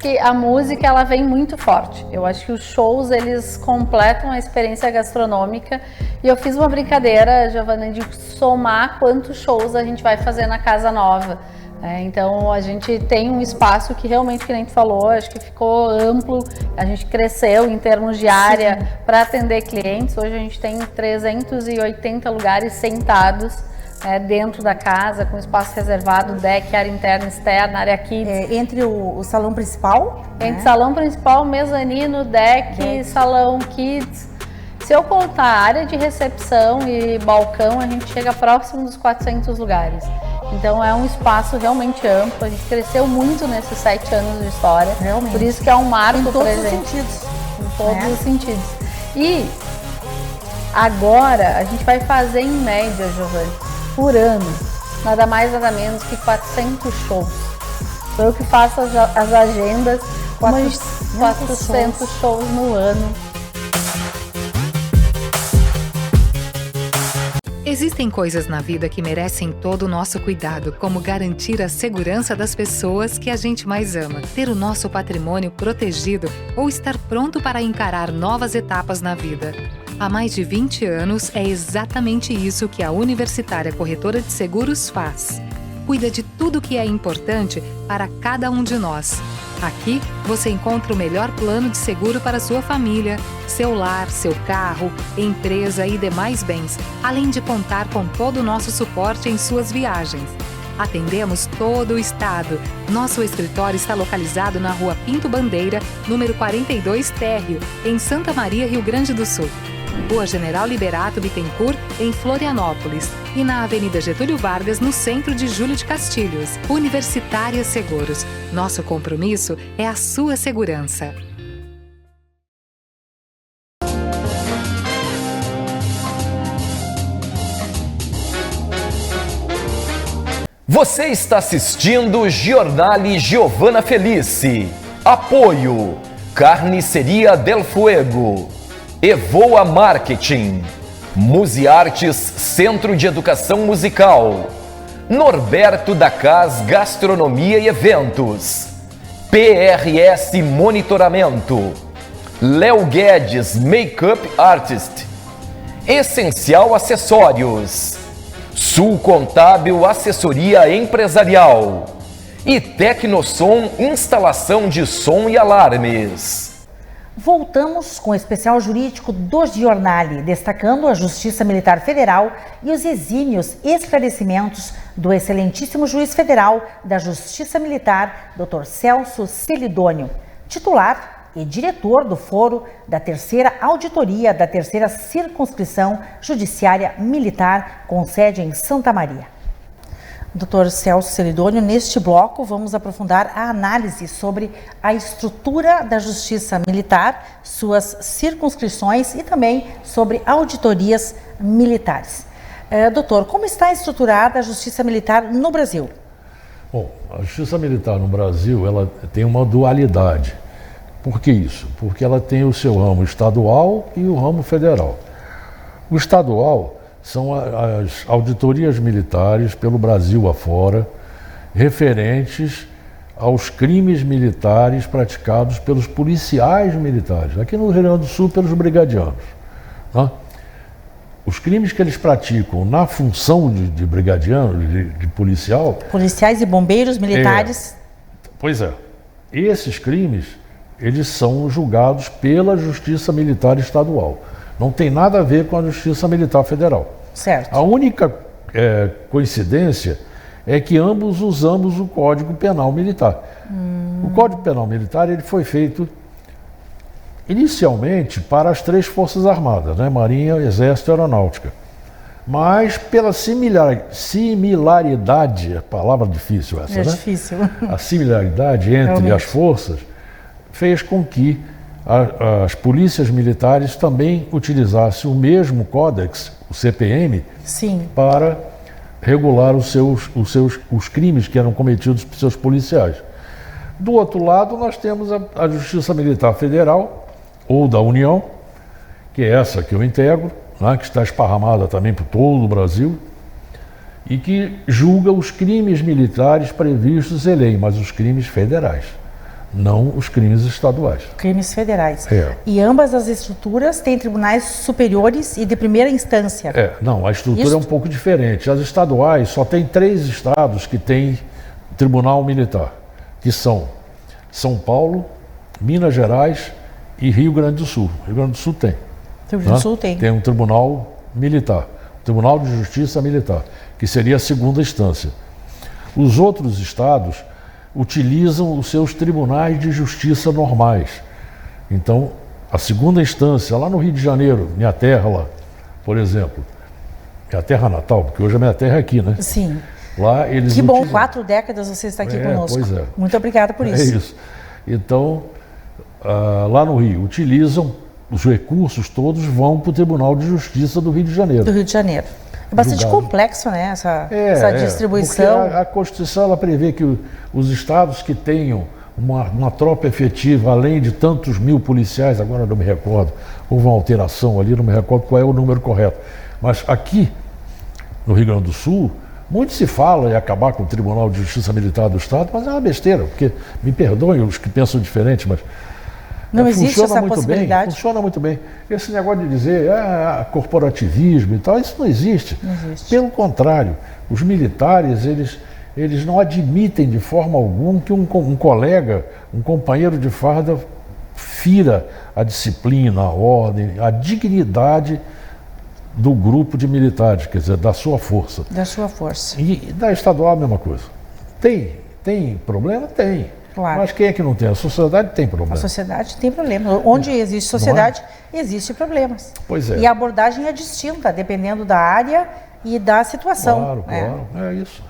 Que a música ela vem muito forte. Eu acho que os shows eles completam a experiência gastronômica e eu fiz uma brincadeira, Giovana, de somar quantos shows a gente vai fazer na casa nova. Então a gente tem um espaço que realmente, que nem tu falou, acho que ficou amplo, a gente cresceu em termos de área para atender clientes. Hoje a gente tem 380 lugares sentados dentro da casa, com espaço reservado, deck, área interna, externa, área kids. Entre o salão principal? Entre salão principal, mezanino, deck, salão kids. Se eu contar a área de recepção e balcão, a gente chega próximo dos 400 lugares. Então é um espaço realmente amplo, a gente cresceu muito nesses 7 anos de história. Realmente. Por isso que é um marco presente. Em todos os sentidos. Em todos os sentidos. E agora a gente vai fazer em média, Giovana, por ano, nada mais nada menos que 400 shows. Sou eu que faço as agendas, 400 shows no ano. Existem coisas na vida que merecem todo o nosso cuidado, como garantir a segurança das pessoas que a gente mais ama, ter o nosso patrimônio protegido ou estar pronto para encarar novas etapas na vida. Há mais de 20 anos, é exatamente isso que a Universitária Corretora de Seguros faz. Cuida de tudo que é importante para cada um de nós. Aqui, você encontra o melhor plano de seguro para sua família, seu lar, seu carro, empresa e demais bens, além de contar com todo o nosso suporte em suas viagens. Atendemos todo o estado. Nosso escritório está localizado na Rua Pinto Bandeira, número 42 Térreo, em Santa Maria, Rio Grande do Sul. Rua General Liberato Bittencourt, em Florianópolis. E na Avenida Getúlio Vargas, no centro de Júlio de Castilhos. Universitária Seguros. Nosso compromisso é a sua segurança. Você está assistindo Giornale Giovana Felice. Apoio Carniceria Del Fuego, Evoa Marketing, Musiartes Centro de Educação Musical, Norberto da Cas Gastronomia e Eventos, PRS Monitoramento, Léo Guedes Makeup Artist, Essencial Acessórios, Sul Contábil Assessoria Empresarial e Tecnosom Instalação de Som e Alarmes. Voltamos com o especial jurídico do Giornale, destacando a Justiça Militar Federal e os exímios esclarecimentos do excelentíssimo juiz federal da Justiça Militar, Dr. Celso Celidônio, titular e diretor do foro da terceira auditoria da terceira circunscrição judiciária militar com sede em Santa Maria. Dr. Celso Celidônio, neste bloco vamos aprofundar a análise sobre a estrutura da Justiça Militar, suas circunscrições e também sobre auditorias militares. Doutor, como está estruturada a Justiça Militar no Brasil? Bom, a Justiça Militar no Brasil ela tem uma dualidade. Por que isso? Porque ela tem o seu ramo estadual e o ramo federal. O estadual são as auditorias militares pelo Brasil afora, referentes aos crimes militares praticados pelos policiais militares, aqui no Rio Grande do Sul pelos brigadianos. Né? Os crimes que eles praticam na função de brigadiano, de policial... Policiais e bombeiros militares... Pois é. Esses crimes, eles são julgados pela Justiça Militar Estadual. Não tem nada a ver com a Justiça Militar Federal. Certo. A única coincidência é que ambos usamos o Código Penal Militar. O Código Penal Militar ele foi feito inicialmente para as 3 Forças Armadas, né? Marinha, Exército e Aeronáutica. Mas pela similaridade, palavra difícil essa, né? Difícil. A similaridade entre Realmente. as forças fez com que as polícias militares também utilizassem o mesmo códex, o CPM, Sim. para regular os crimes que eram cometidos por seus policiais. Do outro lado, nós temos a Justiça Militar Federal, ou da União, que é essa que eu integro, né, que está esparramada também por todo o Brasil, e que julga os crimes militares previstos em lei, mas os crimes federais, não os crimes estaduais. Crimes federais. É. E ambas as estruturas têm tribunais superiores e de primeira instância. Não, a estrutura é um pouco diferente. As estaduais só tem 3 estados que têm tribunal militar, que são São Paulo, Minas Gerais e Rio Grande do Sul. Rio Grande do Sul tem. Rio Grande do Sul tem. Tem um tribunal militar, Tribunal de Justiça Militar, que seria a segunda instância. Os outros estados utilizam os seus tribunais de justiça normais. Então, a segunda instância, lá no Rio de Janeiro, minha terra lá, por exemplo, minha terra natal, porque hoje a minha terra é aqui, né? Sim. Lá eles que bom, utilizam... 4 décadas você está aqui conosco. Pois é. Muito obrigada por isso. É isso. Então, lá no Rio, utilizam os recursos todos vão para o Tribunal de Justiça do Rio de Janeiro. Do Rio de Janeiro. É bastante Julgado. complexo, né, essa distribuição. Porque a Constituição ela prevê que os estados que tenham uma tropa efetiva, além de tantos mil policiais, agora não me recordo, houve uma alteração ali, não me recordo qual é o número correto. Mas aqui, no Rio Grande do Sul, muito se fala em acabar com o Tribunal de Justiça Militar do Estado, mas é uma besteira, porque, me perdoem os que pensam diferente, mas não existe essa possibilidade. Funciona muito bem. Esse negócio de dizer corporativismo e tal, isso não existe. Não existe. Pelo contrário, os militares, eles não admitem de forma alguma que um colega, um companheiro de farda, fira a disciplina, a ordem, a dignidade do grupo de militares, quer dizer, da sua força. Da sua força. E da estadual a mesma coisa. Tem problema? Tem. Claro. Mas quem é que não tem? A sociedade tem problema. A sociedade tem problema. Onde existe sociedade, existem problemas. Pois é. E a abordagem é distinta, dependendo da área e da situação. Claro, é isso.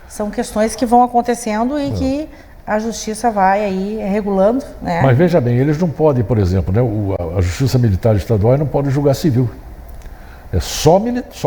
São questões que vão acontecendo e que a justiça vai aí regulando. Né? Mas veja bem, eles não podem, por exemplo, né, a Justiça Militar Estadual não pode julgar civil. É só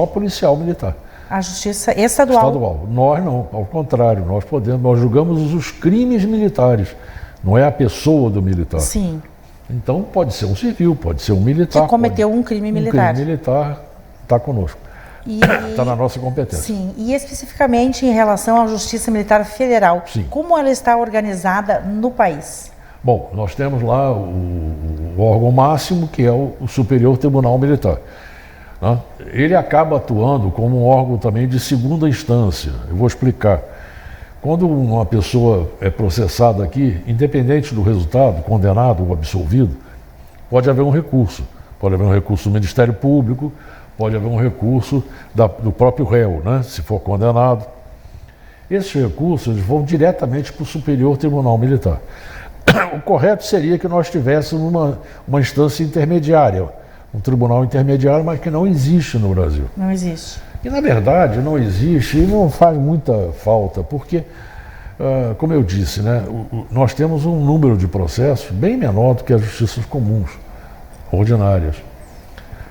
policial militar. A Justiça Estadual. Estadual. Nós não, ao contrário, nós julgamos os crimes militares, não é a pessoa do militar. Sim. Então pode ser um civil, pode ser um militar. Que cometeu um crime militar. Um crime militar está conosco. Está na nossa competência. Sim, e especificamente em relação à Justiça Militar Federal, sim, como ela está organizada no país? Bom, nós temos lá o órgão máximo, que é o Superior Tribunal Militar. Né? Ele acaba atuando como um órgão também de segunda instância. Eu vou explicar. Quando uma pessoa é processada aqui, independente do resultado, condenado ou absolvido, pode haver um recurso. Pode haver um recurso do Ministério Público, pode haver um recurso do próprio réu, né, se for condenado. Esses recursos vão diretamente para o Superior Tribunal Militar. O correto seria que nós tivéssemos uma instância intermediária, um tribunal intermediário, mas que não existe no Brasil. Não existe. E, na verdade, não existe e não faz muita falta, porque, como eu disse, né, nós temos um número de processos bem menor do que as justiças comuns, ordinárias.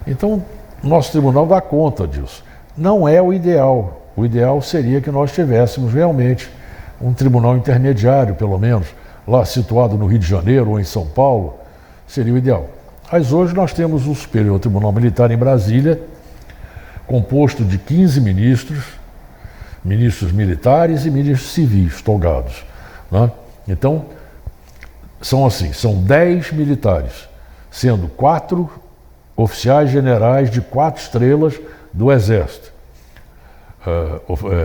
Então, nosso tribunal dá conta disso. Não é o ideal. O ideal seria que nós tivéssemos realmente um tribunal intermediário, pelo menos, lá situado no Rio de Janeiro ou em São Paulo, seria o ideal. Mas hoje nós temos o Superior Tribunal Militar em Brasília, composto de 15 ministros, ministros militares e ministros civis, togados. Né? Então, são 10 militares, sendo 4 oficiais generais de 4 estrelas do Exército,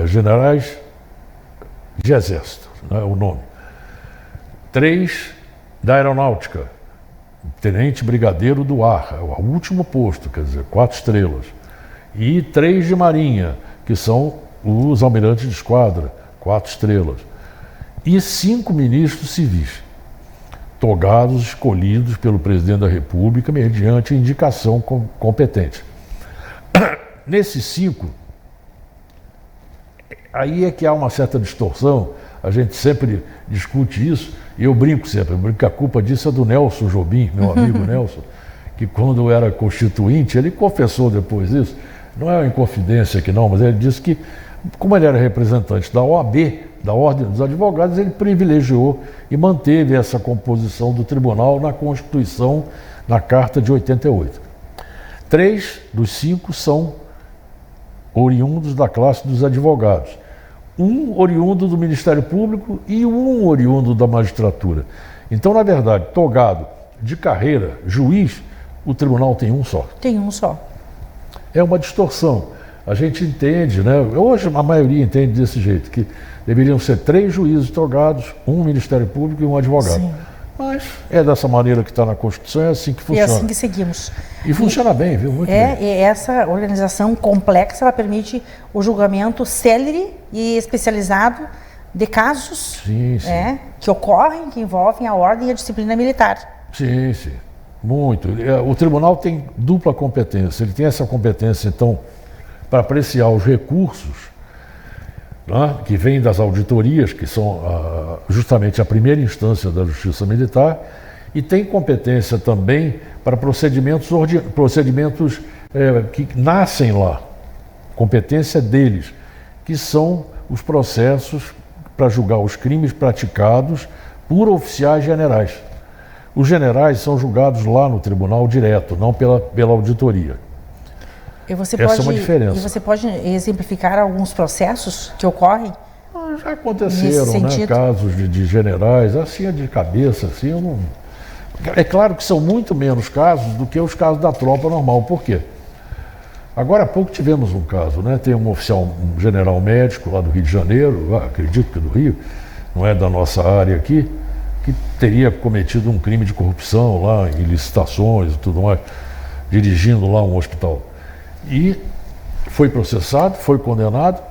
generais de Exército, né, o nome. 3 da Aeronáutica, tenente brigadeiro do ar, é o último posto, quer dizer, 4 estrelas. E 3 de Marinha, que são os almirantes de esquadra, 4 estrelas. E 5 ministros civis, togados, escolhidos pelo presidente da República mediante indicação competente. Nesses 5, aí é que há uma certa distorção, a gente sempre discute isso, e eu brinco que a culpa disso é do Nelson Jobim, meu amigo Nelson, que quando era constituinte, ele confessou depois isso, não é uma inconfidência aqui não, mas ele disse que, como ele era representante da OAB, da Ordem dos Advogados, ele privilegiou e manteve essa composição do tribunal na Constituição, na Carta de 88. 3 dos 5 são oriundos da classe dos advogados. 1 oriundo do Ministério Público e 1 oriundo da magistratura. Então, na verdade, togado de carreira, juiz, o tribunal tem 1 só. Tem 1 só. É uma distorção. A gente entende, né? Hoje a maioria entende desse jeito, que deveriam ser 3 juízes togados, 1 Ministério Público e 1 advogado. Sim. Mas é dessa maneira que está na Constituição, é assim que funciona. É assim que seguimos. E funciona bem, viu? Muito bem. E essa organização complexa, ela permite o julgamento célere e especializado de casos sim. Que ocorrem, que envolvem a ordem e a disciplina militar. Sim. Muito. O tribunal tem dupla competência. Ele tem essa competência, então, para apreciar os recursos, né, que vêm das auditorias, que são justamente a primeira instância da Justiça Militar, e tem competência também para procedimentos que nascem lá, competência deles, que são os processos para julgar os crimes praticados por oficiais generais. Os generais são julgados lá no tribunal direto, não pela auditoria. Essa é uma diferença. E você pode exemplificar alguns processos que ocorrem? Já aconteceram, né, casos de generais, assim, de cabeça, assim, eu não... É claro que são muito menos casos do que os casos da tropa normal. Por quê? Agora há pouco tivemos um caso, né? Tem um oficial, um general médico lá do Rio de Janeiro, acredito que do Rio, não é da nossa área aqui, que teria cometido um crime de corrupção lá, em licitações e tudo mais, dirigindo lá um hospital. E foi processado, foi condenado,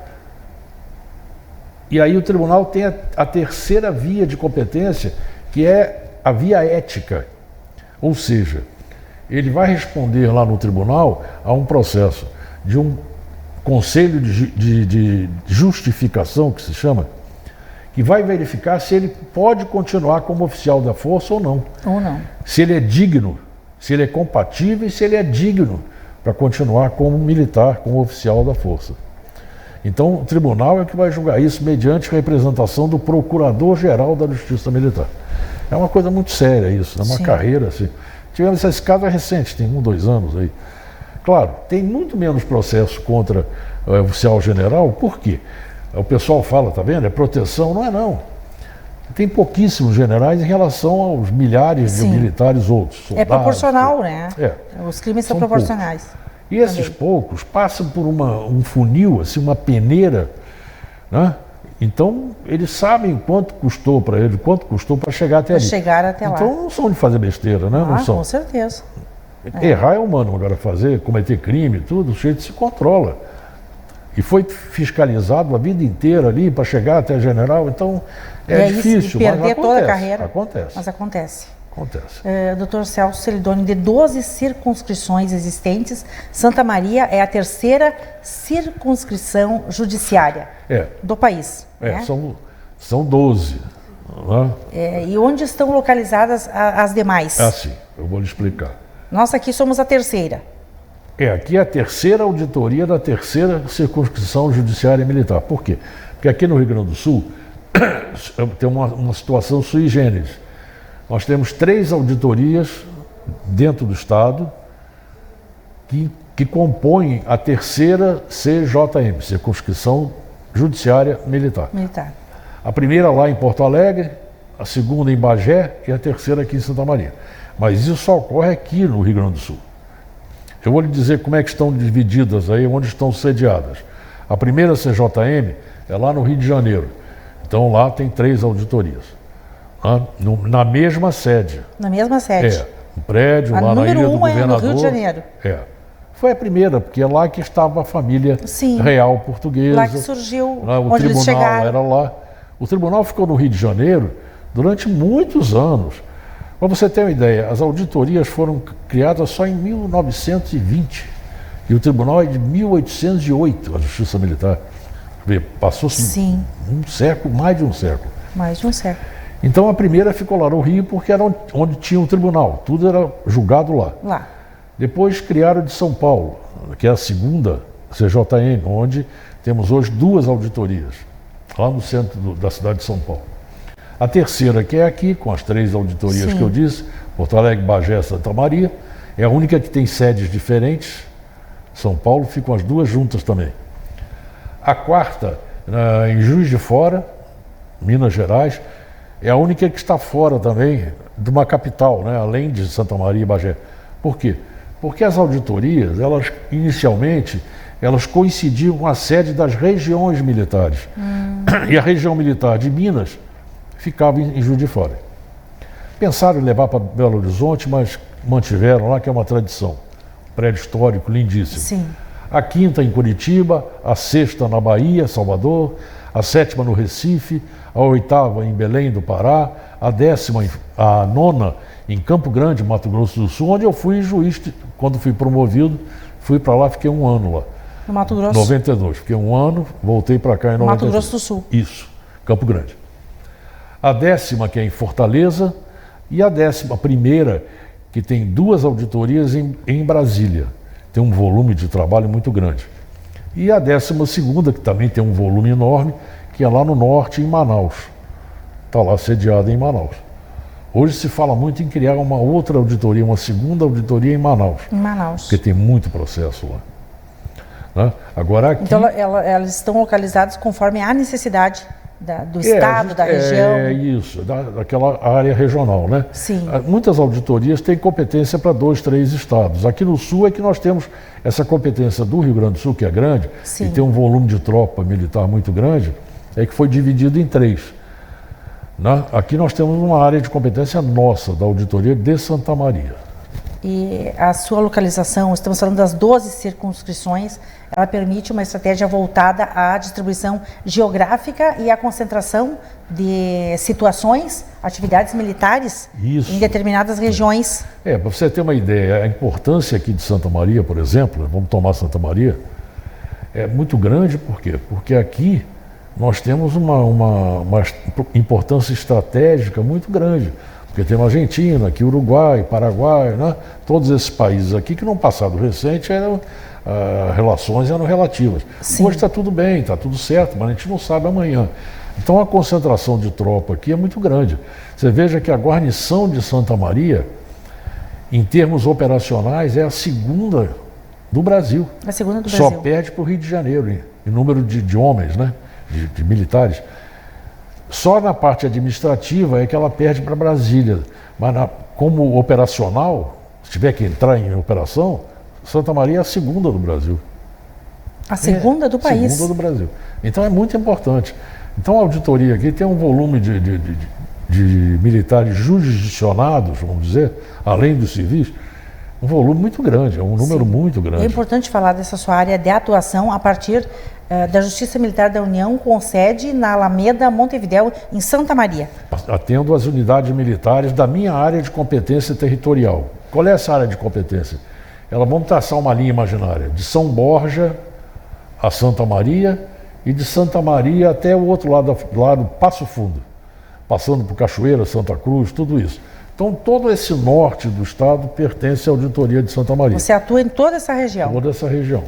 e aí o tribunal tem a terceira via de competência, que é a via ética. Ou seja, ele vai responder lá no tribunal a um processo de um conselho de justificação, que se chama, que vai verificar se ele pode continuar como oficial da força ou não. Ou não. Se ele é digno, se ele é compatível e se ele é digno para continuar como militar, como oficial da força. Então, o tribunal é que vai julgar isso mediante representação do Procurador-Geral da Justiça Militar. É uma coisa muito séria isso, é uma carreira assim. Tivemos esse caso recente, tem 1, 2 anos aí. Claro, tem muito menos processo contra o oficial general, por quê? O pessoal fala, tá vendo? É proteção, não é não. Tem pouquíssimos generais em relação aos milhares de militares outros. Soldados, é proporcional, né? É. Os crimes são proporcionais. Poucos. E esses poucos passam por um funil, assim, uma peneira, né? Então, eles sabem quanto custou para ele, quanto custou para chegar até ali. Chegar até lá. Então, não são de fazer besteira, né? Não são. Com certeza. Errar é humano, agora cometer crime, tudo, o sujeito se controla. E foi fiscalizado a vida inteira ali para chegar até general, então é difícil. Isso, e perder mas toda a carreira. Acontece. Mas acontece. Acontece. Dr. Celso Celidoni, de 12 circunscrições existentes, Santa Maria é a terceira circunscrição judiciária do país. Né? São 12. Né? E onde estão localizadas as demais? Assim, eu vou lhe explicar. Nós aqui somos a terceira. Aqui é a terceira auditoria da terceira circunscrição judiciária militar. Por quê? Porque aqui no Rio Grande do Sul tem uma situação sui generis. Nós temos 3 auditorias dentro do Estado que compõem a terceira CJM, Circunscrição Judiciária Militar. A primeira lá em Porto Alegre, a segunda em Bagé e a terceira aqui em Santa Maria. Mas isso só ocorre aqui no Rio Grande do Sul. Eu vou lhe dizer como é que estão divididas aí, onde estão sediadas. A primeira CJM é lá no Rio de Janeiro. Então lá tem 3 auditorias. Na mesma sede. Na mesma sede. Um prédio lá na Ilha do Governador. No Rio de Janeiro. Foi a primeira, porque é lá que estava a família real portuguesa. Lá que surgiu, onde eles chegaram. Era lá. O tribunal ficou no Rio de Janeiro durante muitos anos. Para você ter uma ideia, as auditorias foram criadas só em 1920. E o tribunal é de 1808, a Justiça Militar. Passou-se um século, mais de um século. Mais de um século. Então a primeira ficou lá no Rio porque era onde tinha o tribunal, tudo era julgado lá. Depois criaram de São Paulo, que é a segunda CJM, onde temos hoje 2 auditorias, lá no centro da cidade de São Paulo. A terceira, que é aqui, com as 3 auditorias que eu disse, Porto Alegre, Bagé, Santa Maria, é a única que tem sedes diferentes. São Paulo ficam as 2 juntas também. A quarta, em Juiz de Fora, Minas Gerais, é a única que está fora também de uma capital, né, além de Santa Maria e Bagé. Por quê? Porque as auditorias, inicialmente, elas coincidiam com a sede das regiões militares. E a região militar de Minas ficava em Juiz de Fora. Pensaram em levar para Belo Horizonte, mas mantiveram lá, que é uma tradição. Prédio histórico lindíssimo. A quinta em Curitiba, a sexta na Bahia, Salvador, a 7ª no Recife, a 8ª em Belém do Pará, a 9ª em Campo Grande, Mato Grosso do Sul, onde eu fui juiz, quando fui promovido, fui para lá, fiquei 1 ano lá. No Mato Grosso? 92, fiquei 1 ano, voltei para cá em 92. Mato Grosso do Sul. Isso, Campo Grande. A 10ª, que é em Fortaleza, e a 11ª, que tem 2 auditorias em Brasília. Tem um volume de trabalho muito grande. E a 12ª, que também tem um volume enorme, que é lá no norte, em Manaus. Está lá sediada em Manaus. Hoje se fala muito em criar uma outra auditoria, uma segunda auditoria em Manaus. Em Manaus. Porque tem muito processo lá. Né? Agora aqui... Então elas estão localizadas conforme a necessidade do estado, da região. É isso, daquela área regional, né? Sim. Muitas auditorias têm competência para 2, 3 estados. Aqui no Sul é que nós temos essa competência do Rio Grande do Sul, que é grande, e tem um volume de tropa militar muito grande, é que foi dividido em 3. Né? Aqui nós temos uma área de competência nossa, da auditoria de Santa Maria. E a sua localização, estamos falando das 12 circunscrições, ela permite uma estratégia voltada à distribuição geográfica e à concentração de situações, atividades militares em determinadas regiões. Para você ter uma ideia, a importância aqui de Santa Maria, por exemplo, vamos tomar Santa Maria, é muito grande, por quê? Porque aqui nós temos uma importância estratégica muito grande. Porque tem a Argentina, aqui Uruguai, Paraguai, né? Todos esses países aqui que no passado recente eram relações eram relativas. Sim. Hoje está tudo bem, está tudo certo, mas a gente não sabe amanhã. Então a concentração de tropa aqui é muito grande. Você veja que a guarnição de Santa Maria, em termos operacionais, é a segunda do Brasil. A segunda do Só Brasil. perde para o Rio de Janeiro, em número de homens, né? De militares. Só na parte administrativa é que ela perde para Brasília. Mas como operacional, se tiver que entrar em operação, Santa Maria é a segunda do Brasil. A segunda do país. Segunda do Brasil. Então é muito importante. Então a auditoria aqui tem um volume de militares jurisdicionados, vamos dizer, além dos civis, um volume muito grande, é um número muito grande. É importante falar dessa sua área de atuação a partir da Justiça Militar da União, com sede na Alameda Montevidéu, em Santa Maria. Atendo às unidades militares da minha área de competência territorial. Qual é essa área de competência? Vamos traçar uma linha imaginária, de São Borja a Santa Maria e de Santa Maria até o outro lado Passo Fundo, passando por Cachoeira, Santa Cruz, tudo isso. Então, todo esse norte do estado pertence à auditoria de Santa Maria. Você atua em toda essa região? Toda essa região.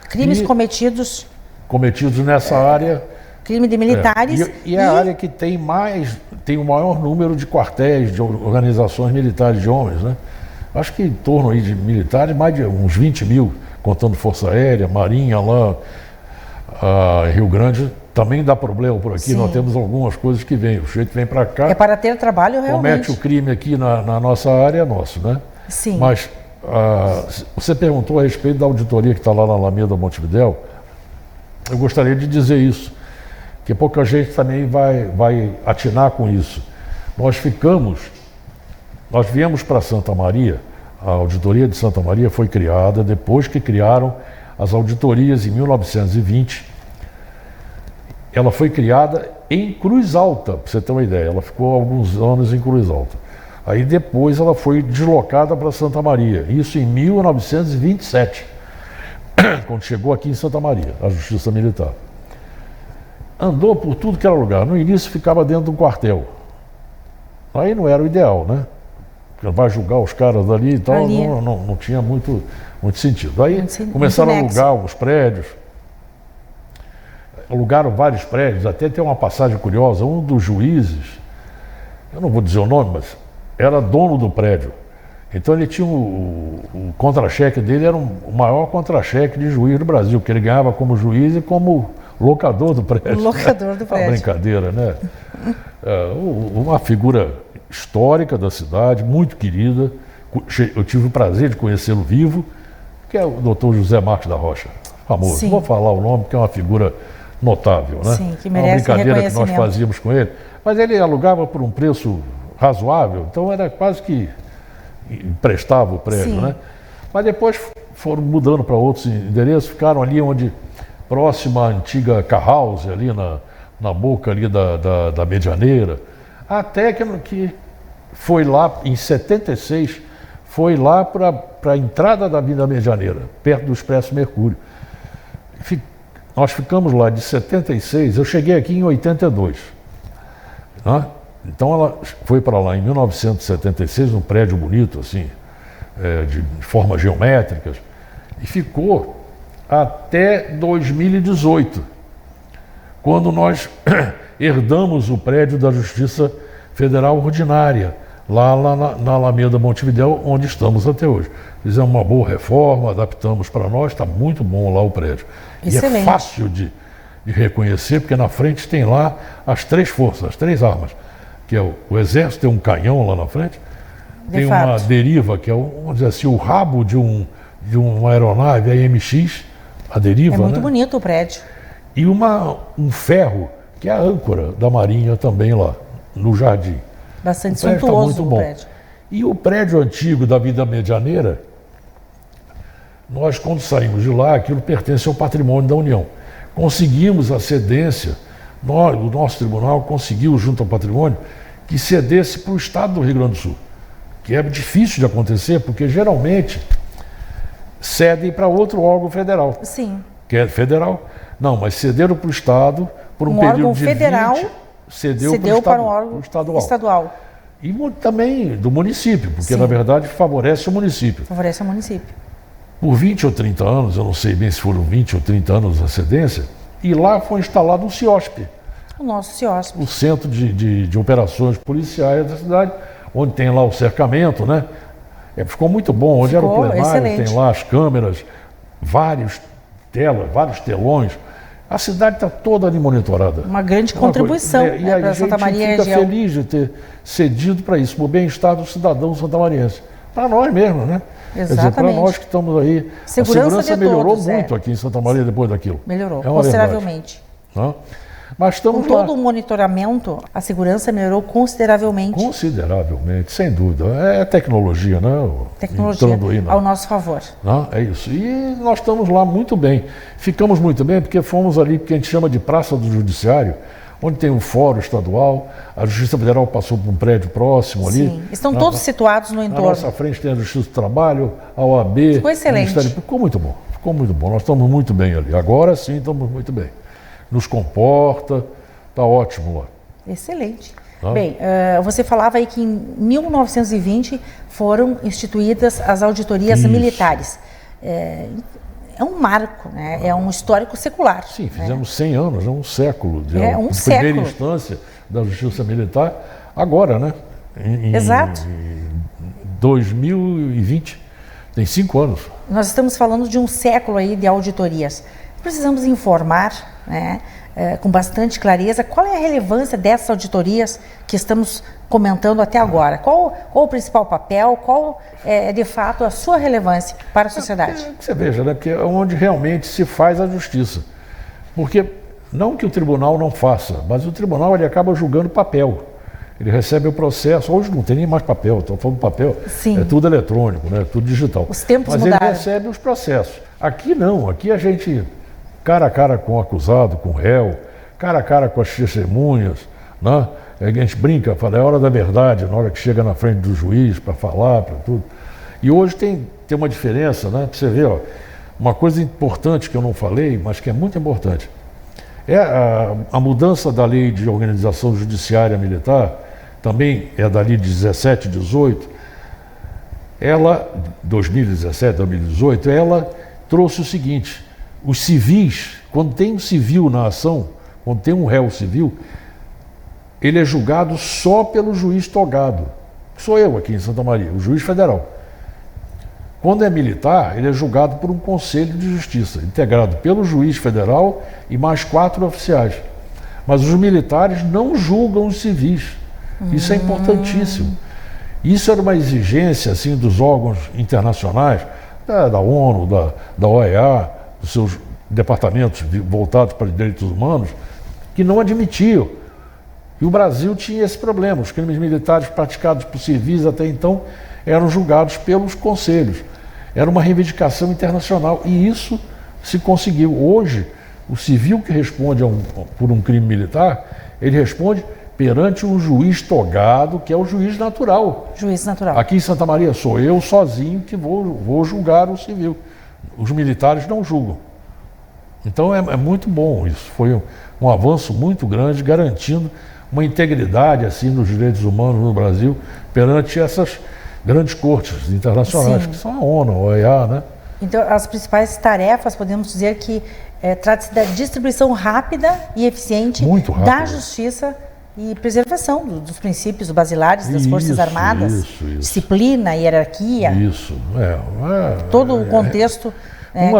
Crimes cometidos nessa área. Crime de militares. E é a área que tem o maior número de quartéis, de organizações militares de homens, né? Acho que em torno aí de militares, mais de uns 20 mil, contando Força Aérea, Marinha lá, Rio Grande. Também dá problema por aqui, nós temos algumas coisas que vêm. O sujeito vem para cá. É para ter trabalho realmente. Comete o crime aqui na nossa área, é nosso, né? Sim. Mas você perguntou a respeito da auditoria que está lá na Alameda Montevidéu. Eu gostaria de dizer isso, que pouca gente também vai atinar com isso. Nós viemos para Santa Maria, a auditoria de Santa Maria foi criada depois que criaram as auditorias em 1920. Ela foi criada em Cruz Alta, para você ter uma ideia. Ela ficou alguns anos em Cruz Alta. Aí depois ela foi deslocada para Santa Maria, isso em 1927, quando chegou aqui em Santa Maria, a Justiça Militar. Andou por tudo que era lugar. No início ficava dentro de um quartel. Aí não era o ideal, né? Porque vai julgar os caras ali e tal, não tinha muito sentido. Aí começaram a alugar os prédios. Alugaram vários prédios, até tem uma passagem curiosa, um dos juízes, eu não vou dizer o nome, mas era dono do prédio. Então ele tinha o contra-cheque dele, era o maior contra-cheque de juiz do Brasil, porque ele ganhava como juiz e como locador do prédio. Locador do prédio. Uma brincadeira, né? Uma figura histórica da cidade, muito querida. Eu tive o prazer de conhecê-lo vivo, que é o doutor José Marques da Rocha, famoso. Sim. Não vou falar o nome, porque é uma figura notável, né? Sim, que merece uma brincadeira que nós reconhecimento. fazíamos com ele. Mas ele alugava por um preço razoável, então era quase que emprestava o prédio, né? Mas depois foram mudando para outros endereços, ficaram ali próximo à antiga Carhouse, ali na boca ali da Medianeira, até que foi lá, em 76, foi lá para a entrada da Avenida Medianeira, perto do Expresso Mercúrio. Nós ficamos lá de 76, eu cheguei aqui em 82. Né? Então ela foi para lá em 1976, num prédio bonito, assim, de formas geométricas, e ficou até 2018, quando nós herdamos o prédio da Justiça Federal Ordinária, lá na Alameda Montevidéu, onde estamos até hoje. Fizemos uma boa reforma, adaptamos para nós, está muito bom lá o prédio. Excelente. E é fácil de reconhecer, porque na frente tem lá as três forças, as três armas, que é o Exército, tem um canhão lá na frente, tem uma deriva, que é, vamos dizer assim, o rabo de uma aeronave, a MX, a deriva, É muito né? bonito o prédio. E um ferro, que é a âncora da Marinha também lá, no jardim. Bastante O prédio tá suntuoso muito o bom. prédio. E o prédio antigo da Vida Medianeira, nós, quando saímos de lá, aquilo pertence ao patrimônio da União. Conseguimos a cedência, o nosso tribunal conseguiu, junto ao patrimônio, que cedesse para o Estado do Rio Grande do Sul, que é difícil de acontecer, porque geralmente cedem para outro órgão federal. Sim. Que é federal. Não, mas cederam para o Estado por um órgão período de federal 20, cedeu para um órgão estadual. E também do município, porque Sim. na verdade favorece o município. Favorece o município. por 20 ou 30 anos, eu não sei bem se foram 20 ou 30 anos de antecedência, e lá foi instalado um CIOSP. O nosso CIOSP. O Centro de Operações Policiais da cidade, onde tem lá o cercamento, né? Ficou muito bom, onde era o plenário, excelente. Tem lá as câmeras, vários telões. A cidade está toda ali monitorada. Uma grande contribuição para Santa Maria região. A gente fica feliz de ter cedido para isso, para o bem-estar do cidadão santamariense. Para nós mesmo, né? Exatamente. Para nós que estamos aí. Segurança a segurança melhorou muito aqui em Santa Maria depois daquilo. Melhorou, consideravelmente. Mas estamos com todo o monitoramento, a segurança melhorou consideravelmente. Consideravelmente, sem dúvida. É tecnologia, né? Tecnologia ao nosso favor. É isso. E nós estamos lá muito bem. Ficamos muito bem porque fomos ali, que a gente chama de Praça do Judiciário, onde tem um fórum estadual, a Justiça Federal passou por um prédio próximo ali. Sim, estão todos situados no entorno. Na nossa frente tem a Justiça do Trabalho, a OAB. Ficou excelente. Ficou muito bom, Nós estamos muito bem ali. Agora sim estamos muito bem. Nos comporta, está ótimo lá. Excelente. Bem, você falava aí que em 1920 foram instituídas as auditorias militares. É um marco, né? É um histórico secular. Sim, fizemos 100 anos, um século de século. primeira instância da Justiça Militar, agora, né? Exato. Em 2020, tem 5 anos. Nós estamos falando de um século aí de auditorias. Precisamos informar, né, com bastante clareza, qual é a relevância dessas auditorias que estamos comentando até agora. Qual o principal papel, qual é, de fato, a sua relevância para a sociedade? Você veja, né, porque é onde realmente se faz a justiça. Porque, não que o tribunal não faça, mas o tribunal ele acaba julgando papel. Ele recebe o processo, hoje não tem nem mais papel, estou falando papel, Sim. É tudo eletrônico, né, tudo digital. Os tempos mas mudaram. Ele recebe os processos. Aqui não, aqui a gente... cara a cara com o acusado, com o réu, cara a cara com as testemunhas, né? A gente brinca, fala, é hora da verdade, na hora que chega na frente do juiz para falar, para tudo. E hoje tem uma diferença, né? Para você ver, ó, uma coisa importante que eu não falei, mas que é muito importante, é a mudança da lei de organização judiciária militar, também é da lei de 17, 18, ela, 2017, 2018, ela trouxe o seguinte: os civis, quando tem um civil na ação, quando tem um réu civil, ele é julgado só pelo juiz togado. Sou eu aqui em Santa Maria, o juiz federal. Quando é militar, ele é julgado por um conselho de justiça, integrado pelo juiz federal e mais 4 oficiais. Mas os militares não julgam os civis. Isso é importantíssimo. Isso era uma exigência assim, dos órgãos internacionais, da ONU, da OEA, dos seus departamentos voltados para direitos humanos, que não admitiam. E o Brasil tinha esse problema. Os crimes militares praticados por civis até então eram julgados pelos conselhos. Era uma reivindicação internacional e isso se conseguiu. Hoje, o civil que responde por um crime militar, ele responde perante um juiz togado, que é o juiz natural. Juiz natural. Aqui em Santa Maria sou eu sozinho que vou julgar o civil. Os militares não julgam. Então é muito bom isso. Foi um avanço muito grande, garantindo uma integridade assim dos direitos humanos no Brasil perante essas grandes cortes internacionais, Sim. que são a ONU, a OEA, né? Então, as principais tarefas, podemos dizer que trata-se da distribuição rápida e eficiente da justiça e preservação dos princípios basilares das Forças Armadas, disciplina, hierarquia, todo o contexto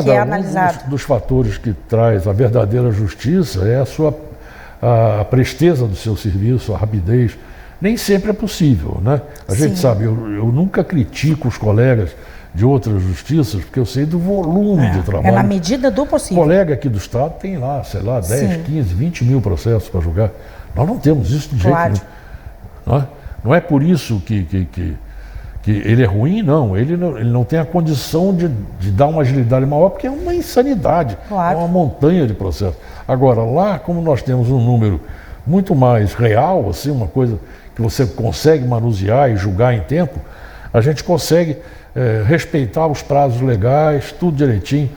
que é analisado. Um dos fatores que traz a verdadeira justiça é a presteza do seu serviço, a rapidez. Nem sempre é possível, né? A gente sabe, eu nunca critico os colegas de outras justiças, porque eu sei do volume de trabalho. É na medida do possível. O colega aqui do Estado tem lá, sei lá, 10, 15, 20 mil processos para julgar. Nós não temos isso de jeito nenhum. Não é por isso que ele é ruim, não. Ele não tem a condição de dar uma agilidade maior, porque é uma insanidade, é uma montanha de processos. Agora, lá, como nós temos um número muito mais real, assim, uma coisa que você consegue manusear e julgar em tempo, a gente consegue respeitar os prazos legais, tudo direitinho,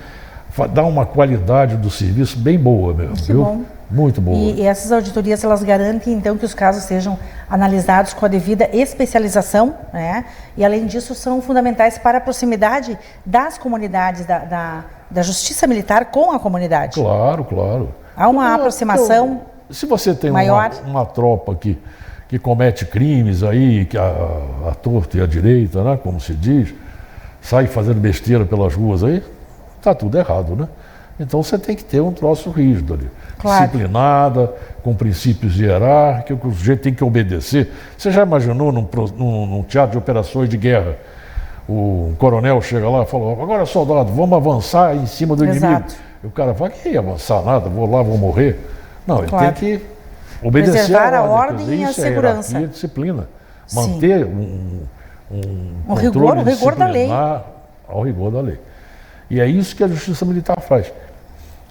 dar uma qualidade do serviço bem boa mesmo, viu? Bom. Muito boa. E essas auditorias, elas garantem, então, que os casos sejam analisados com a devida especialização, né? E, além disso, são fundamentais para a proximidade das comunidades, da justiça militar com a comunidade. Claro, claro. Há uma aproximação se você tem maior. Uma tropa que comete crimes aí, que a torto e a direita, né, como se diz, sai fazendo besteira pelas ruas aí, tá tudo errado, né? Então você tem que ter um troço rígido ali, claro. Disciplinada, com princípios hierárquicos, o sujeito tem que obedecer. Você já imaginou num teatro de operações de guerra, o coronel chega lá e fala, agora soldado, vamos avançar em cima do inimigo. E o cara fala, que ia avançar nada, vou lá, vou morrer. Não, ele tem que obedecer preservar a ordem e a segurança. E a disciplina. Manter um rigor da lei. Ao rigor da lei. E é isso que a Justiça Militar faz.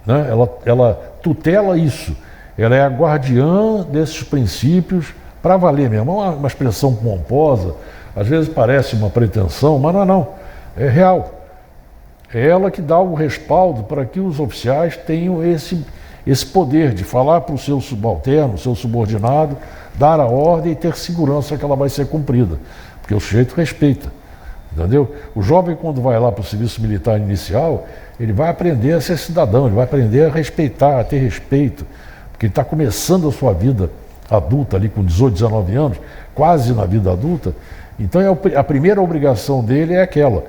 Né? Ela tutela isso. Ela é a guardiã desses princípios para valer mesmo. É uma expressão pomposa, às vezes parece uma pretensão, mas não. É real. É ela que dá o respaldo para que os oficiais tenham esse poder de falar para o seu subalterno, o seu subordinado, dar a ordem e ter segurança que ela vai ser cumprida. Porque o sujeito respeita. Entendeu? O jovem, quando vai lá para o serviço militar inicial, ele vai aprender a ser cidadão, ele vai aprender a respeitar, a ter respeito, porque ele está começando a sua vida adulta ali com 18, 19 anos, quase na vida adulta. Então a primeira obrigação dele é aquela,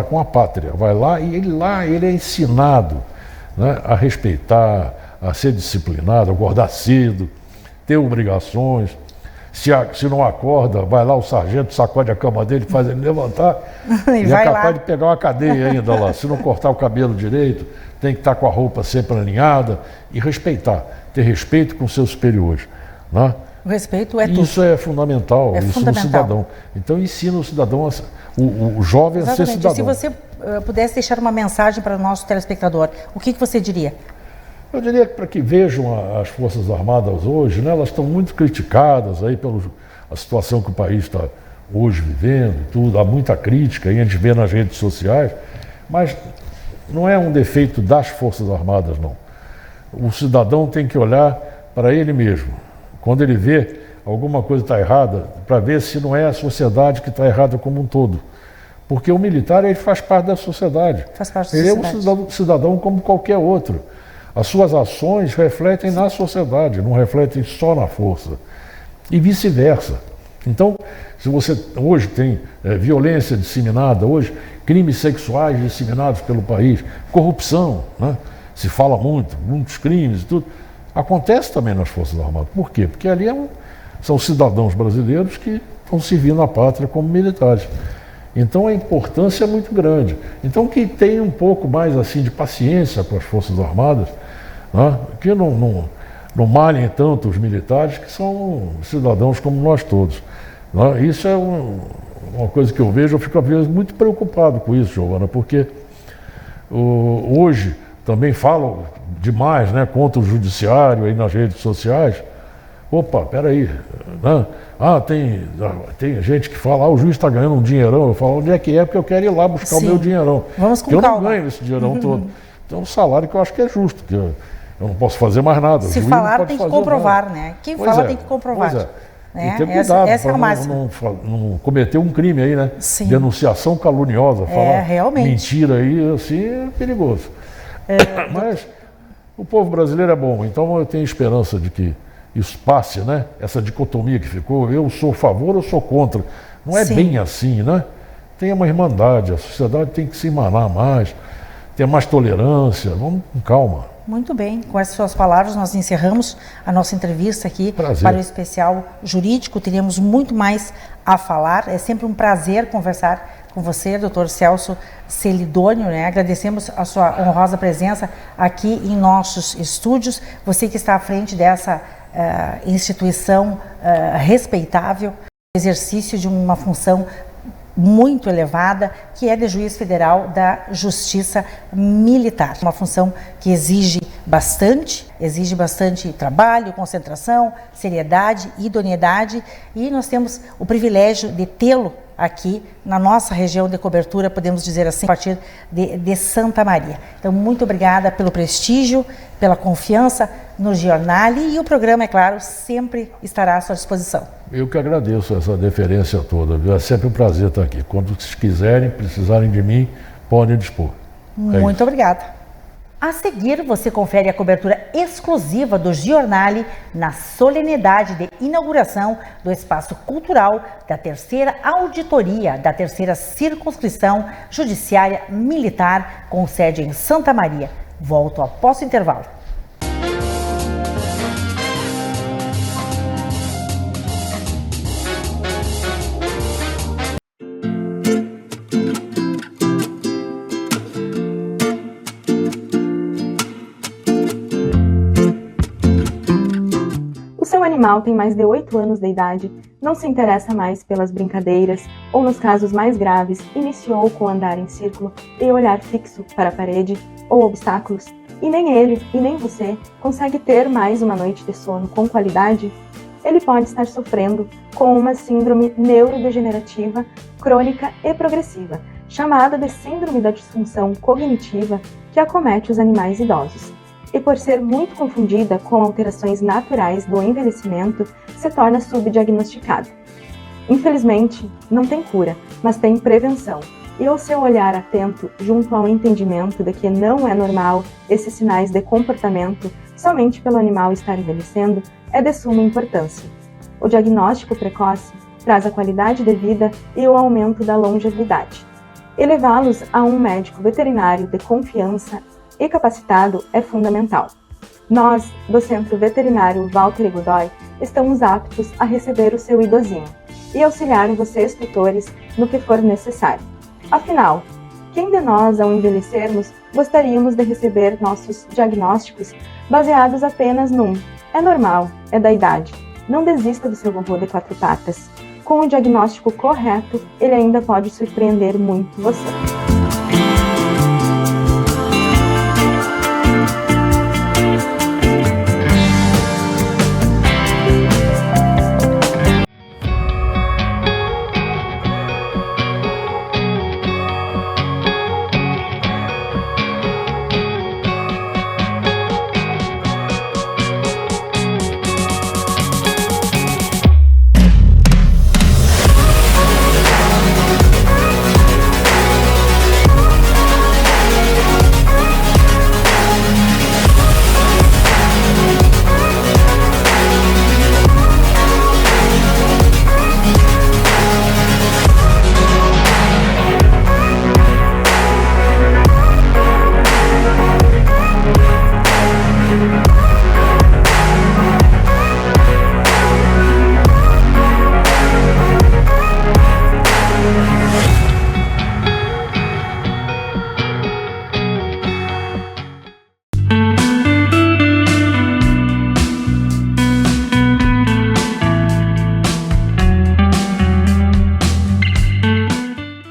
com a pátria. Vai lá e ele é ensinado, né, a respeitar, a ser disciplinado, a acordar cedo, ter obrigações. Se não acorda, vai lá o sargento, sacode a cama dele, faz ele levantar e é capaz de pegar uma cadeia ainda lá. Se não cortar o cabelo direito, tem que estar com a roupa sempre alinhada e respeitar, ter respeito com seus superiores. Né? O respeito é tudo. Isso é fundamental, no cidadão. Então ensina o cidadão, o jovem a ser cidadão. Se você pudesse deixar uma mensagem para o nosso telespectador, o que você diria? Eu diria que para que vejam as Forças Armadas hoje, né, elas estão muito criticadas aí pela situação que o país está hoje vivendo e tudo, há muita crítica, e a gente vê nas redes sociais, mas não é um defeito das Forças Armadas, não. O cidadão tem que olhar para ele mesmo. Quando ele vê alguma coisa está errada, para ver se não é a sociedade que está errada como um todo. Porque o militar, ele faz parte da sociedade. Faz parte da ele sociedade. É um cidadão como qualquer outro. As suas ações refletem na sociedade, não refletem só na força. E vice-versa. Então, se você hoje tem violência disseminada, hoje crimes sexuais disseminados pelo país, corrupção, né? Se fala muitos crimes e tudo, acontece também nas Forças Armadas. Por quê? Porque ali são cidadãos brasileiros que estão servindo a pátria como militares. Então a importância é muito grande. Então que tenha um pouco mais assim de paciência com as Forças Armadas, né? Que não malhem tanto os militares, que são cidadãos como nós todos. Né? Isso é uma coisa que eu vejo, eu fico às vezes muito preocupado com isso, Giovana, porque hoje também falam demais, né, contra o judiciário aí nas redes sociais. Opa, peraí, né? Tem gente que fala, o juiz está ganhando um dinheirão. Eu falo, onde é que é? Porque eu quero ir lá buscar o meu dinheirão. Vamos com calma. Eu não ganho calma. esse dinheirão todo. Então é um salário que eu acho que é justo, que eu não posso fazer mais nada. Se falar, tem que comprovar, né? Quem fala tem que comprovar. Pois é. Né? E ter cuidado essa é a para máxima. não cometer um crime aí, né? Sim. Denunciação caluniosa, falar realmente. mentira aí, assim, é perigoso. Mas o povo brasileiro é bom, então eu tenho esperança de que isso passe, né? Essa dicotomia que ficou, eu sou a favor ou sou contra. Não é bem assim, né? Tem uma irmandade, a sociedade tem que se emanar mais, ter mais tolerância, vamos com calma. Muito bem, com essas suas palavras nós encerramos a nossa entrevista aqui para o Especial Jurídico. Teríamos muito mais a falar, é sempre um prazer conversar com você, Dr. Celso Celidônio, né? Agradecemos a sua honrosa presença aqui em nossos estúdios, você que está à frente dessa instituição respeitável, exercício de uma função muito elevada, que é de juiz federal da Justiça Militar. Uma função que exige bastante trabalho, concentração, seriedade, idoneidade, e nós temos o privilégio de tê-lo aqui na nossa região de cobertura, podemos dizer assim, a partir de Santa Maria. Então, muito obrigada pelo prestígio, pela confiança no Giornale, e o programa, é claro, sempre estará à sua disposição. Eu que agradeço essa deferência toda, viu? É sempre um prazer estar aqui. Quando quiserem, precisarem de mim, podem dispor. Muito obrigada. A seguir, você confere a cobertura exclusiva do Giornale na solenidade de inauguração do Espaço Cultural da 3ª Auditoria da 3ª Circunscrição Judiciária Militar, com sede em Santa Maria. Volto após o intervalo. O animal tem mais de 8 anos de idade, não se interessa mais pelas brincadeiras ou, nos casos mais graves, iniciou com andar em círculo e olhar fixo para a parede ou obstáculos, e nem ele e nem você consegue ter mais uma noite de sono com qualidade? Ele pode estar sofrendo com uma síndrome neurodegenerativa crônica e progressiva, chamada de síndrome da disfunção cognitiva, que acomete os animais idosos. E por ser muito confundida com alterações naturais do envelhecimento, se torna subdiagnosticada. Infelizmente, não tem cura, mas tem prevenção. E o seu olhar atento, junto ao entendimento de que não é normal esses sinais de comportamento somente pelo animal estar envelhecendo, é de suma importância. O diagnóstico precoce traz a qualidade de vida e o aumento da longevidade. E levá-los a um médico veterinário de confiança e capacitado é fundamental. Nós, do Centro Veterinário Walter Godoy, estamos aptos a receber o seu idosinho e auxiliar vocês, tutores, no que for necessário. Afinal, quem de nós, ao envelhecermos, gostaríamos de receber nossos diagnósticos baseados apenas num "é normal, é da idade"? Não desista do seu vovô de 4 patas. Com o diagnóstico correto, ele ainda pode surpreender muito você.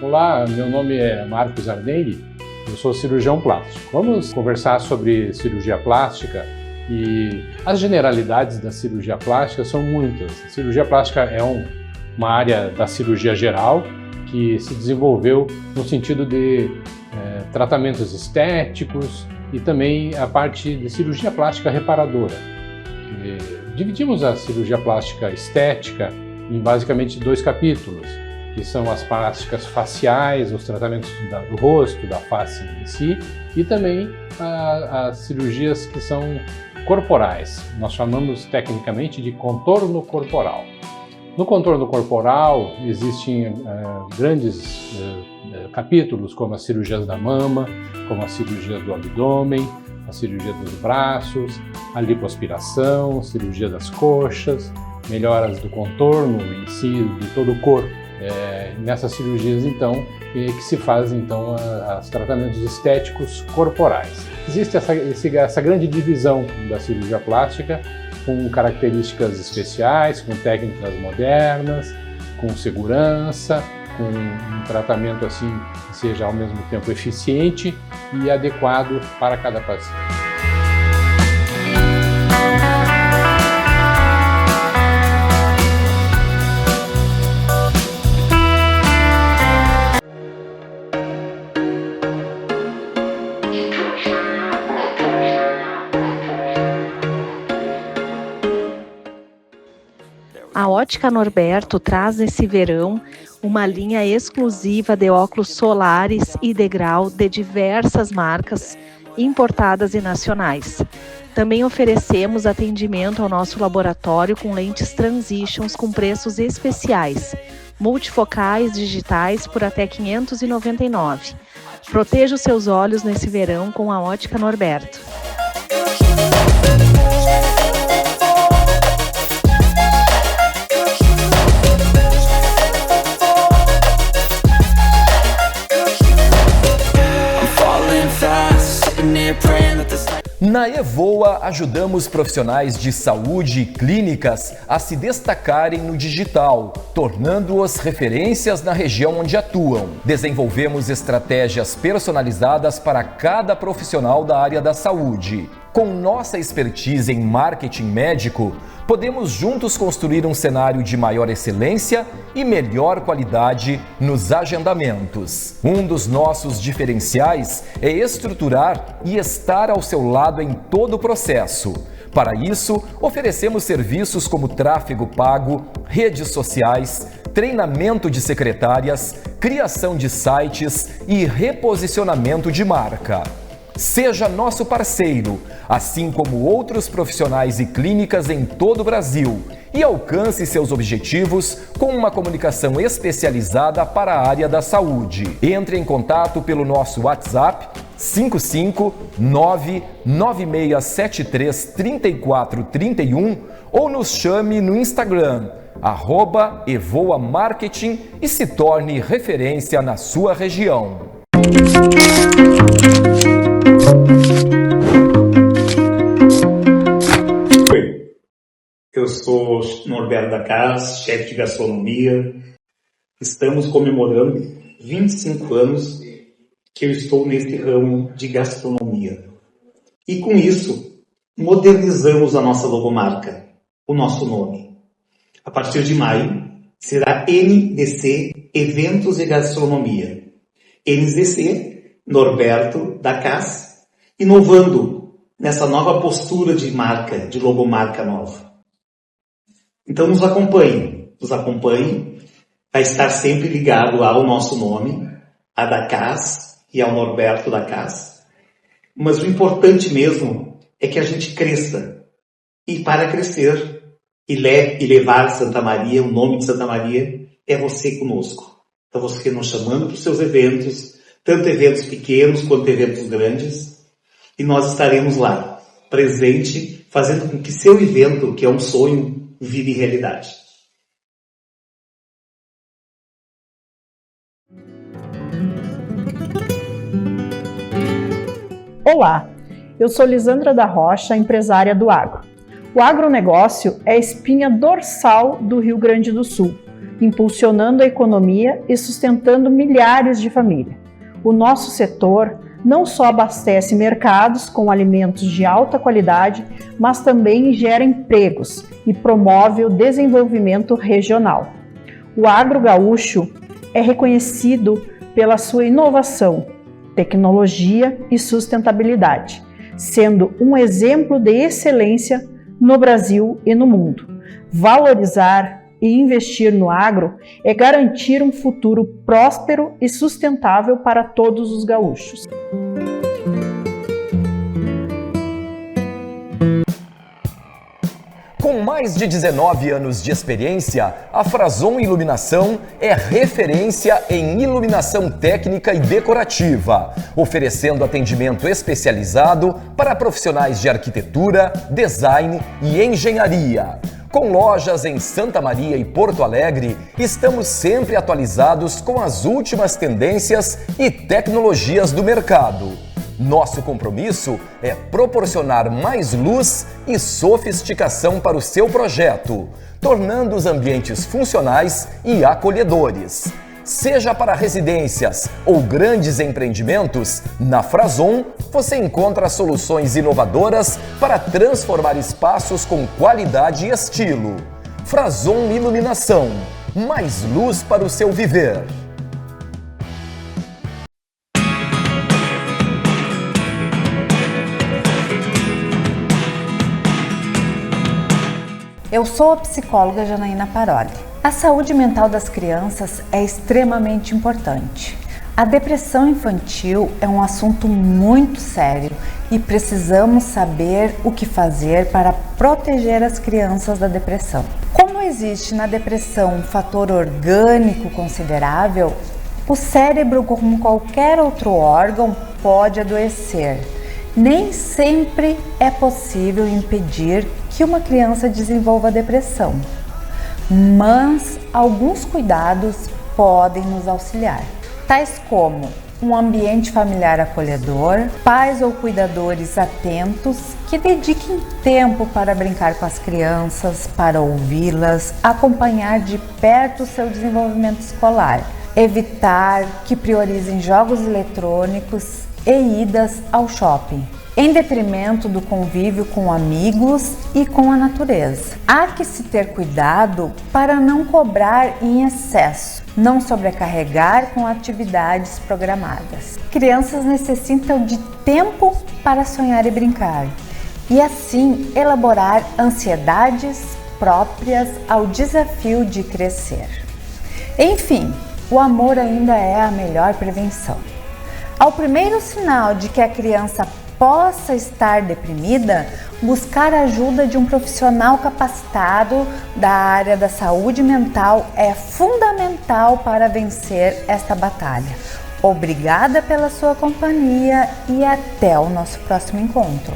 Olá, meu nome é Marcos Ardengue, eu sou cirurgião plástico. Vamos conversar sobre cirurgia plástica e as generalidades da cirurgia plástica são muitas. A cirurgia plástica é uma área da cirurgia geral que se desenvolveu no sentido de tratamentos estéticos e também a parte de cirurgia plástica reparadora. Dividimos a cirurgia plástica estética em basicamente 2 capítulos, que são as plásticas faciais, os tratamentos do rosto, da face em si, e também as cirurgias que são corporais. Nós chamamos tecnicamente de contorno corporal. No contorno corporal existem grandes capítulos, como as cirurgias da mama, como a cirurgia do abdômen, a cirurgia dos braços, a lipoaspiração, cirurgia das coxas, melhoras do contorno em si, de todo o corpo. Nessas cirurgias, então, que se fazem então os tratamentos estéticos corporais. Existe essa grande divisão da cirurgia plástica, com características especiais, com técnicas modernas, com segurança, com um tratamento assim que seja ao mesmo tempo eficiente e adequado para cada paciente. Ótica Norberto traz nesse verão uma linha exclusiva de óculos solares e de grau de diversas marcas importadas e nacionais. Também oferecemos atendimento ao nosso laboratório com lentes Transitions com preços especiais, multifocais digitais por até R$ 599. Proteja os seus olhos nesse verão com a Ótica Norberto. Na Evoa, ajudamos profissionais de saúde e clínicas a se destacarem no digital, tornando-os referências na região onde atuam. Desenvolvemos estratégias personalizadas para cada profissional da área da saúde. Com nossa expertise em marketing médico, podemos juntos construir um cenário de maior excelência e melhor qualidade nos agendamentos. Um dos nossos diferenciais é estruturar e estar ao seu lado em todo o processo. Para isso, oferecemos serviços como tráfego pago, redes sociais, treinamento de secretárias, criação de sites e reposicionamento de marca. Seja nosso parceiro, assim como outros profissionais e clínicas em todo o Brasil, e alcance seus objetivos com uma comunicação especializada para a área da saúde. Entre em contato pelo nosso WhatsApp 55996733431 ou nos chame no Instagram @Evoa Marketing e se torne referência na sua região. Oi, eu sou Norberto da Casa, chefe de gastronomia. Estamos comemorando 25 anos que eu estou neste ramo de gastronomia. E com isso, modernizamos a nossa logomarca, o nosso nome. A partir de maio, será NDC Eventos e Gastronomia. NDC Norberto da Casa, inovando nessa nova postura de marca, de logomarca nova. Então nos acompanhe, vai estar sempre ligado ao nosso nome, a da Casa e ao Norberto da Casa. Mas o importante mesmo é que a gente cresça. E para crescer e levar Santa Maria, o nome de Santa Maria, é você conosco. Então você nos chamando para os seus eventos, tanto eventos pequenos quanto eventos grandes, e nós estaremos lá, presente, fazendo com que seu evento, que é um sonho, vire realidade. Olá, eu sou Lisandra da Rocha, empresária do agro. O agronegócio é a espinha dorsal do Rio Grande do Sul, impulsionando a economia e sustentando milhares de famílias. O nosso setor não só abastece mercados com alimentos de alta qualidade, mas também gera empregos e promove o desenvolvimento regional. O agro gaúcho é reconhecido pela sua inovação, tecnologia e sustentabilidade, sendo um exemplo de excelência no Brasil e no mundo. Valorizar e investir no agro é garantir um futuro próspero e sustentável para todos os gaúchos. Com mais de 19 anos de experiência, a Frazon Iluminação é referência em iluminação técnica e decorativa, oferecendo atendimento especializado para profissionais de arquitetura, design e engenharia. Com lojas em Santa Maria e Porto Alegre, estamos sempre atualizados com as últimas tendências e tecnologias do mercado. Nosso compromisso é proporcionar mais luz e sofisticação para o seu projeto, tornando os ambientes funcionais e acolhedores. Seja para residências ou grandes empreendimentos, na Frazon você encontra soluções inovadoras para transformar espaços com qualidade e estilo. Frazon Iluminação, mais luz para o seu viver. Eu sou a psicóloga Janaína Paroli. A saúde mental das crianças é extremamente importante. A depressão infantil é um assunto muito sério e precisamos saber o que fazer para proteger as crianças da depressão. Como existe na depressão um fator orgânico considerável, o cérebro, como qualquer outro órgão, pode adoecer. Nem sempre é possível impedir que uma criança desenvolva depressão, mas alguns cuidados podem nos auxiliar, tais como um ambiente familiar acolhedor, pais ou cuidadores atentos que dediquem tempo para brincar com as crianças, para ouvi-las, acompanhar de perto o seu desenvolvimento escolar, evitar que priorizem jogos eletrônicos e idas ao shopping, em detrimento do convívio com amigos e com a natureza. Há que se ter cuidado para não cobrar em excesso, não sobrecarregar com atividades programadas. Crianças necessitam de tempo para sonhar e brincar, e assim elaborar ansiedades próprias ao desafio de crescer. Enfim, o amor ainda é a melhor prevenção. Ao primeiro sinal de que a criança possa estar deprimida, buscar a ajuda de um profissional capacitado da área da saúde mental é fundamental para vencer esta batalha. Obrigada pela sua companhia e até o nosso próximo encontro.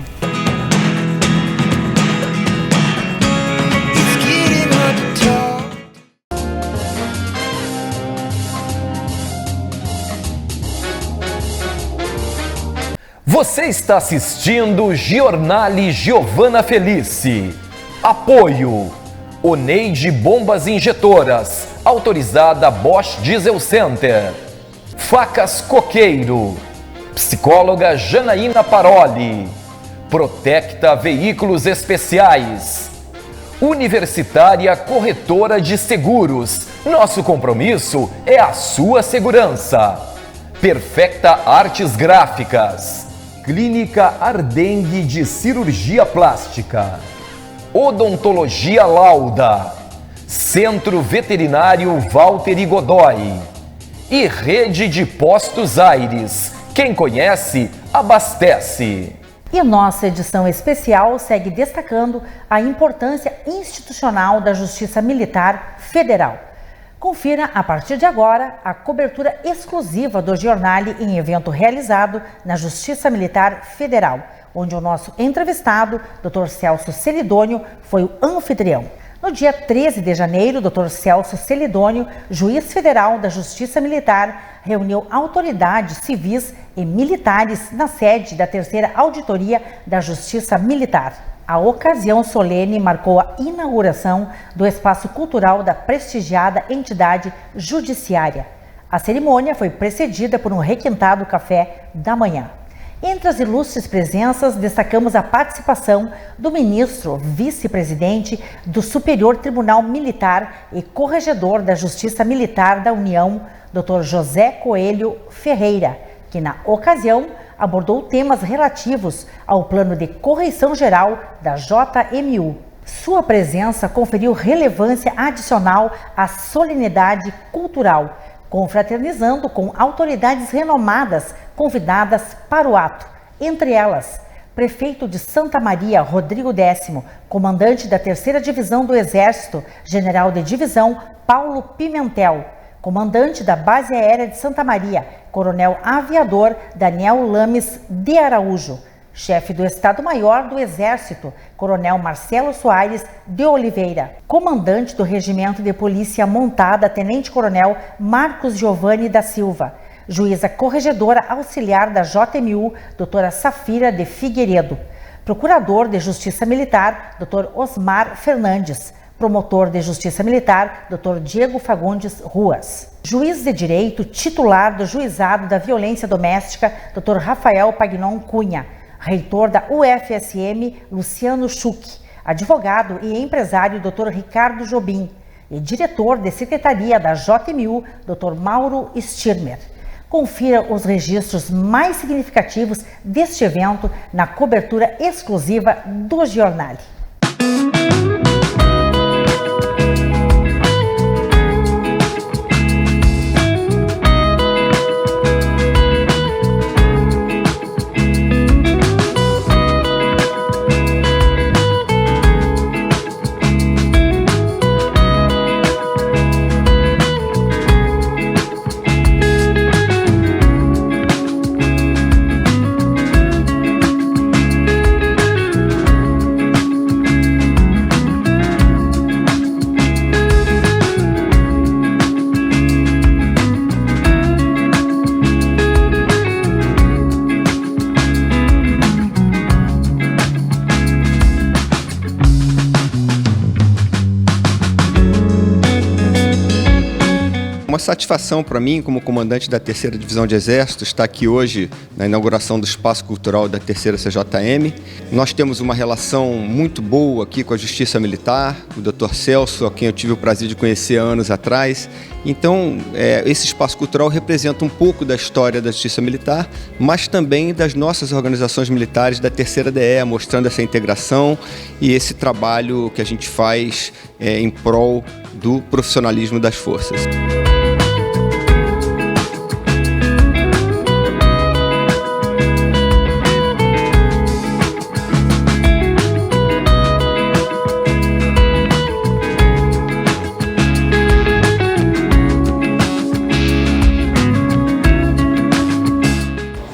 Você está assistindo Giornale Giovana Felice. Apoio: Oneide Bombas Injetoras, autorizada Bosch Diesel Center. Facas Coqueiro. Psicóloga Janaína Paroli. Protecta Veículos Especiais. Universitária Corretora de Seguros. Nosso compromisso é a sua segurança. Perfecta Artes Gráficas. Clínica Ardengue de Cirurgia Plástica. Odontologia Lauda. Centro Veterinário Valtteri Godoy. E Rede de Postos Aires. Quem conhece, abastece. E nossa edição especial segue destacando a importância institucional da Justiça Militar Federal. Confira, a partir de agora, a cobertura exclusiva do Giornale em evento realizado na Justiça Militar Federal, onde o nosso entrevistado, Dr. Celso Celidônio, foi o anfitrião. No dia 13 de janeiro, Dr. Celso Celidônio, juiz federal da Justiça Militar, reuniu autoridades civis e militares na sede da terceira auditoria da Justiça Militar. A ocasião solene marcou a inauguração do espaço cultural da prestigiada entidade judiciária. A cerimônia foi precedida por um requintado café da manhã. Entre as ilustres presenças, destacamos a participação do ministro vice-presidente do Superior Tribunal Militar e corregedor da Justiça Militar da União, Dr. José Coelho Ferreira, que na ocasião abordou temas relativos ao plano de correição geral da JMU. Sua presença conferiu relevância adicional à solenidade cultural, confraternizando com autoridades renomadas convidadas para o ato, entre elas, prefeito de Santa Maria, Rodrigo Décimo, comandante da 3ª Divisão do Exército, general de divisão, Paulo Pimentel, comandante da Base Aérea de Santa Maria, coronel aviador Daniel Lames de Araújo, chefe do Estado-Maior do Exército, coronel Marcelo Soares de Oliveira, comandante do Regimento de Polícia Montada, tenente-coronel Marcos Giovanni da Silva, juíza corregedora auxiliar da JMU, doutora Safira de Figueiredo, procurador de Justiça Militar, Dr. Osmar Fernandes, promotor de Justiça Militar, Dr. Diego Fagundes Ruas. Juiz de Direito, titular do Juizado da Violência Doméstica, Dr. Rafael Pagnon Cunha. Reitor da UFSM, Luciano Schuch. Advogado e empresário, Dr. Ricardo Jobim. E diretor de Secretaria da JMU, Dr. Mauro Stirmer. Confira os registros mais significativos deste evento na cobertura exclusiva do Giornale. satisfação para mim, como comandante da 3ª Divisão de Exército, estar aqui hoje na inauguração do Espaço Cultural da 3ª CJM. Nós temos uma relação muito boa aqui com a Justiça Militar, o Dr. Celso, a quem eu tive o prazer de conhecer há anos atrás. Então, esse Espaço Cultural representa um pouco da história da Justiça Militar, mas também das nossas organizações militares da 3ª DE, mostrando essa integração e esse trabalho que a gente faz em prol do profissionalismo das forças.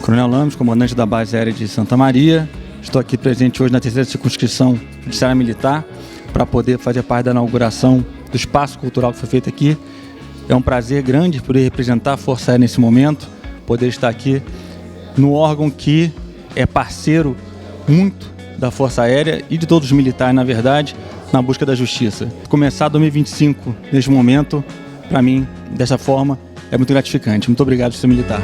Coronel Lames, comandante da base aérea de Santa Maria. Estou aqui presente hoje na 3ª Circunscrição Judiciária Militar para poder fazer parte da inauguração do espaço cultural que foi feito aqui. É um prazer grande poder representar a Força Aérea nesse momento, poder estar aqui no órgão que é parceiro muito da Força Aérea e de todos os militares, na verdade, na busca da justiça. Começar 2025 neste momento, para mim, dessa forma, é muito gratificante. Muito obrigado, Justiça Militar.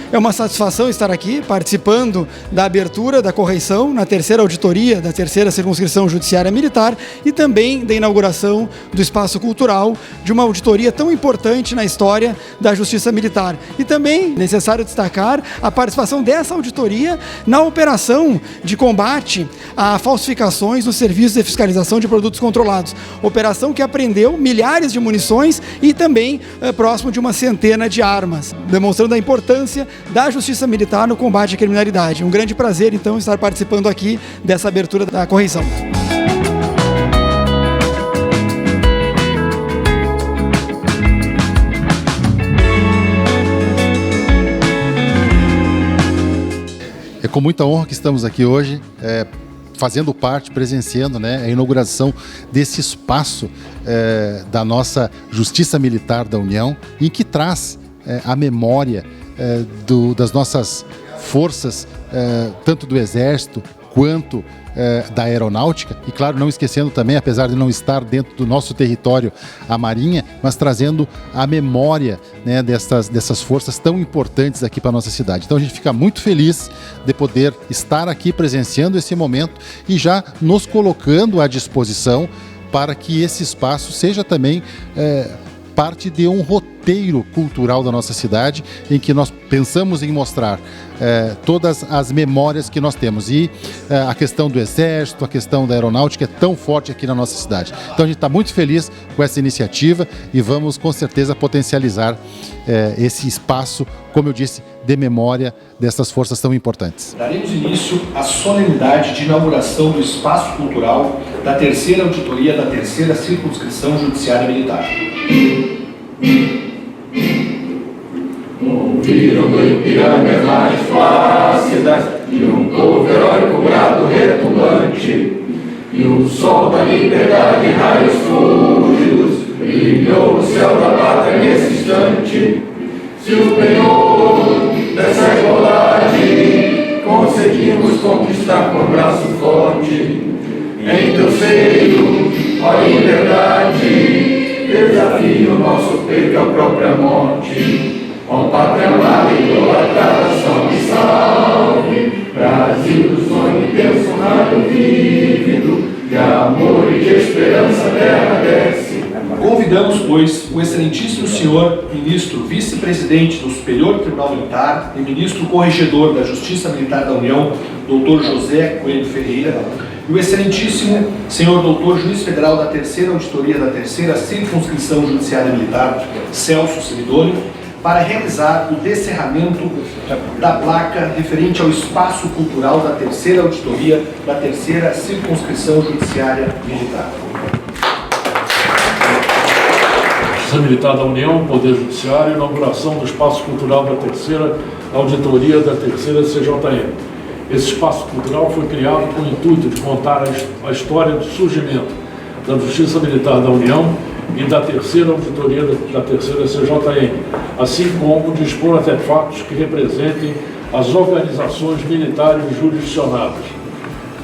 É uma satisfação estar aqui participando da abertura da correição na 3ª auditoria da 3ª Circunscrição Judiciária Militar e também da inauguração do espaço cultural de uma auditoria tão importante na história da Justiça Militar. E também necessário destacar a participação dessa auditoria na operação de combate a falsificações no Serviço de Fiscalização de Produtos Controlados. Operação que apreendeu milhares de munições e também próximo de uma centena de armas, demonstrando a importância da Justiça Militar no combate à criminalidade. Um grande prazer, então, estar participando aqui dessa abertura da correição. É com muita honra que estamos aqui hoje, fazendo parte, presenciando a inauguração desse espaço da nossa Justiça Militar da União, em que traz a memória das nossas forças, tanto do Exército quanto da Aeronáutica, e claro, não esquecendo também, apesar de não estar dentro do nosso território, a Marinha, mas trazendo a memória dessas forças tão importantes aqui para a nossa cidade. Então a gente fica muito feliz de poder estar aqui presenciando esse momento e já nos colocando à disposição para que esse espaço seja também parte de um roteiro cultural da nossa cidade, em que nós pensamos em mostrar todas as memórias que nós temos. E a questão do Exército, a questão da Aeronáutica é tão forte aqui na nossa cidade. Então a gente está muito feliz com essa iniciativa e vamos com certeza potencializar esse espaço, como eu disse, de memória dessas forças tão importantes. Daremos início à solenidade de inauguração do Espaço Cultural da 3ª Auditoria da 3ª Circunscrição Judiciária Militar. Ouviram do Ipiranga mais flácidas e um povo heróico brado retumbante, e o sol da liberdade, raios fúlgidos, brilhou o céu da pátria nesse instante. Se o penhor dessa igualdade conseguimos conquistar com braço forte, em teu seio, ó liberdade, desafio o nosso peito à própria morte. Ó pátria amada e idolatrada, salve, salve, Brasil do sonho intenso, um raio vívido, de amor e de esperança, terra desce. Convidamos, pois, o excelentíssimo senhor ministro vice-presidente do Superior Tribunal Militar e ministro corregedor da Justiça Militar da União, doutor José Coelho Ferreira, e o excelentíssimo senhor doutor juiz federal da 3ª Auditoria da 3ª Circunscrição Judiciária Militar, Celso Seridoni, para realizar o descerramento da placa referente ao espaço cultural da 3ª Auditoria da 3ª Circunscrição Judiciária Militar. Justiça Militar da União, Poder Judiciário, inauguração do Espaço Cultural da Terceira Auditoria da Terceira CJM. Esse espaço cultural foi criado com o intuito de contar a história do surgimento da Justiça Militar da União e da Terceira Auditoria da Terceira CJM, assim como de expor artefatos que representem as organizações militares jurisdicionadas.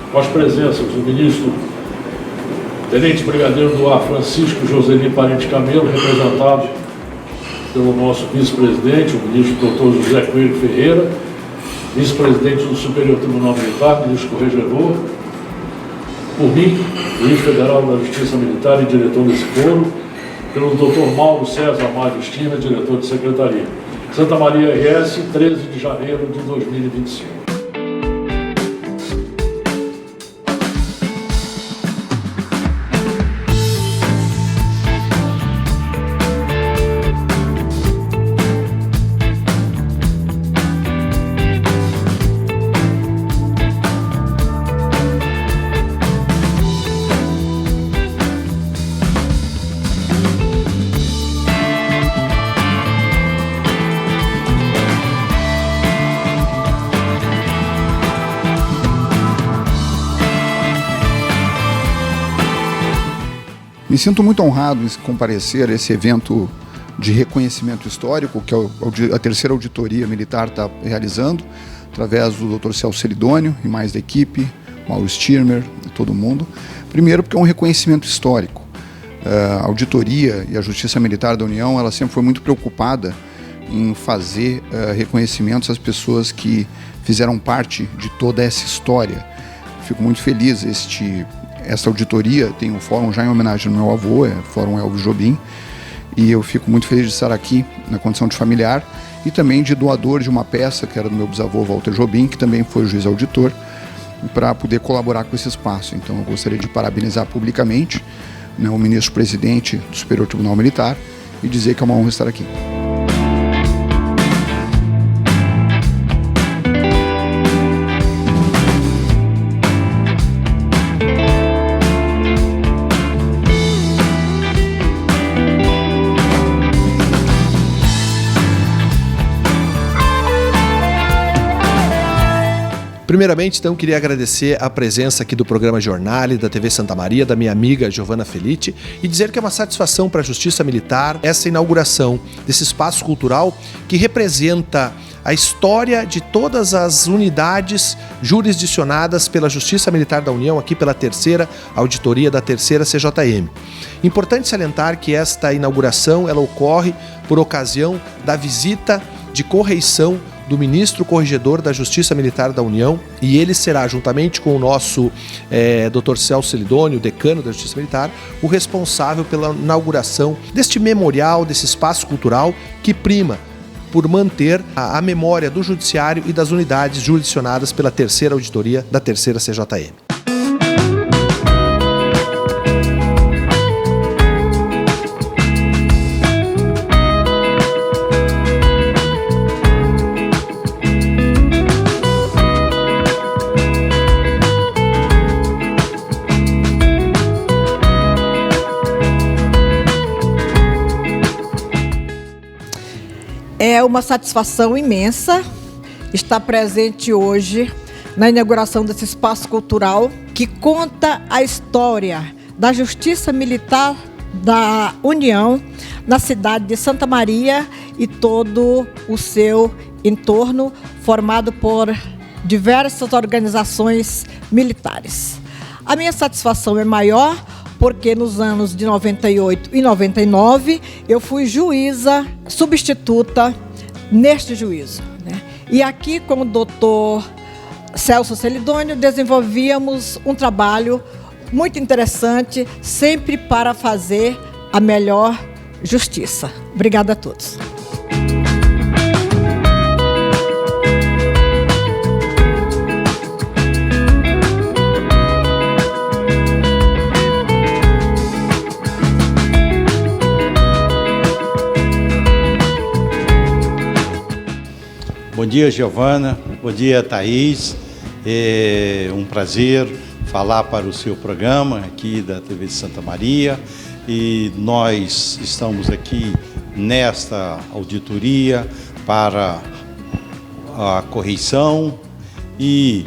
Com as presenças do ministro Tenente Brigadeiro do Ar Francisco Joseli Parente Camelo, representado pelo nosso vice-presidente, o ministro Dr. José Coelho Ferreira, vice-presidente do Superior Tribunal Militar, ministro corregedor, por mim, juiz federal da Justiça Militar e diretor desse foro, pelo Dr. Mauro César Mário Estima, diretor de secretaria. Santa Maria RS, 13 de janeiro de 2025. Me sinto muito honrado em comparecer a esse evento de reconhecimento histórico que a Terceira Auditoria Militar está realizando, através do Dr. Celso Celidônio e mais da equipe, Mauro Stirmer, todo mundo. Primeiro porque é um reconhecimento histórico. A Auditoria e a Justiça Militar da União, ela sempre foi muito preocupada em fazer reconhecimentos às pessoas que fizeram parte de toda essa história. Fico muito feliz. Esta auditoria tem um fórum já em homenagem ao meu avô, Fórum Elvis Jobim, e eu fico muito feliz de estar aqui na condição de familiar e também de doador de uma peça que era do meu bisavô Walter Jobim, que também foi juiz auditor, para poder colaborar com esse espaço. Então eu gostaria de parabenizar publicamente, né, o ministro-presidente do Superior Tribunal Militar e dizer que é uma honra estar aqui. Primeiramente, então, queria agradecer a presença aqui do programa Jornale, da TV Santa Maria, da minha amiga Giovana Felitti, e dizer que é uma satisfação para a Justiça Militar essa inauguração desse espaço cultural que representa a história de todas as unidades jurisdicionadas pela Justiça Militar da União, aqui pela Terceira Auditoria da Terceira CJM. Importante salientar que esta inauguração ela ocorre por ocasião da visita de correição do ministro corregedor da Justiça Militar da União, e ele será, juntamente com o nosso Dr. Celso Celidônio, decano da Justiça Militar, o responsável pela inauguração deste memorial, desse espaço cultural que prima por manter a memória do Judiciário e das unidades jurisdicionadas pela Terceira Auditoria da Terceira CJM. É uma satisfação imensa estar presente hoje na inauguração desse espaço cultural que conta a história da Justiça Militar da União na cidade de Santa Maria e todo o seu entorno, formado por diversas organizações militares. A minha satisfação é maior porque nos anos de 98 e 99 eu fui juíza substituta neste juízo, né? E aqui com o doutor Celso Celidônio desenvolvíamos um trabalho muito interessante, sempre para fazer a melhor justiça. Obrigada a todos. Bom dia, Giovana. Bom dia, Thaís. É um prazer falar para o seu programa aqui da TV de Santa Maria. e nós estamos aqui nesta auditoria para a correição e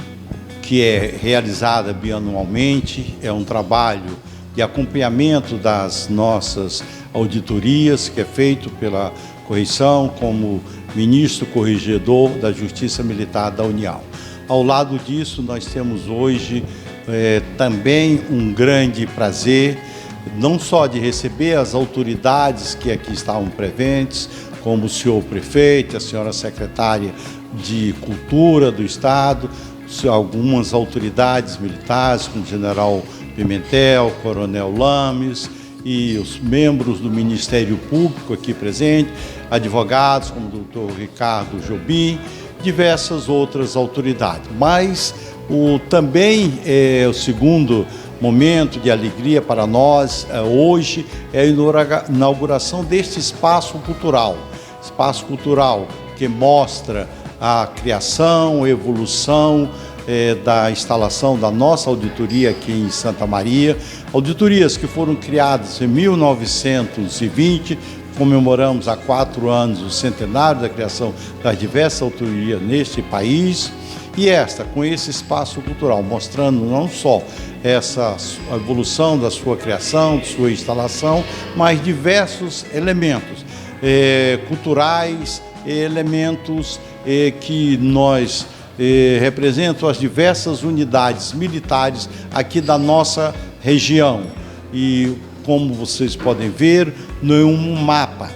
que é realizada bianualmente, é um trabalho de acompanhamento das nossas auditorias que é feito pela correição como ministro corregedor da Justiça Militar da União. Ao lado disso, nós temos hoje também um grande prazer, não só de receber as autoridades que aqui estavam presentes, como o senhor prefeito, a senhora secretária de Cultura do Estado, algumas autoridades militares, como o general Pimentel, coronel Lames e os membros do Ministério Público aqui presentes, advogados como o doutor Ricardo Jobim, diversas outras autoridades. Mas também o segundo momento de alegria para nós hoje é a inauguração deste espaço cultural que mostra a criação, a evolução da instalação da nossa auditoria aqui em Santa Maria. Auditorias que foram criadas em 1920, comemoramos há 4 anos o centenário da criação das diversas auditorias neste país. E com esse espaço cultural, mostrando não só essa evolução da sua criação, de sua instalação, mas diversos elementos culturais, elementos que nós representam as diversas unidades militares aqui da nossa região. E como vocês podem ver, num mapa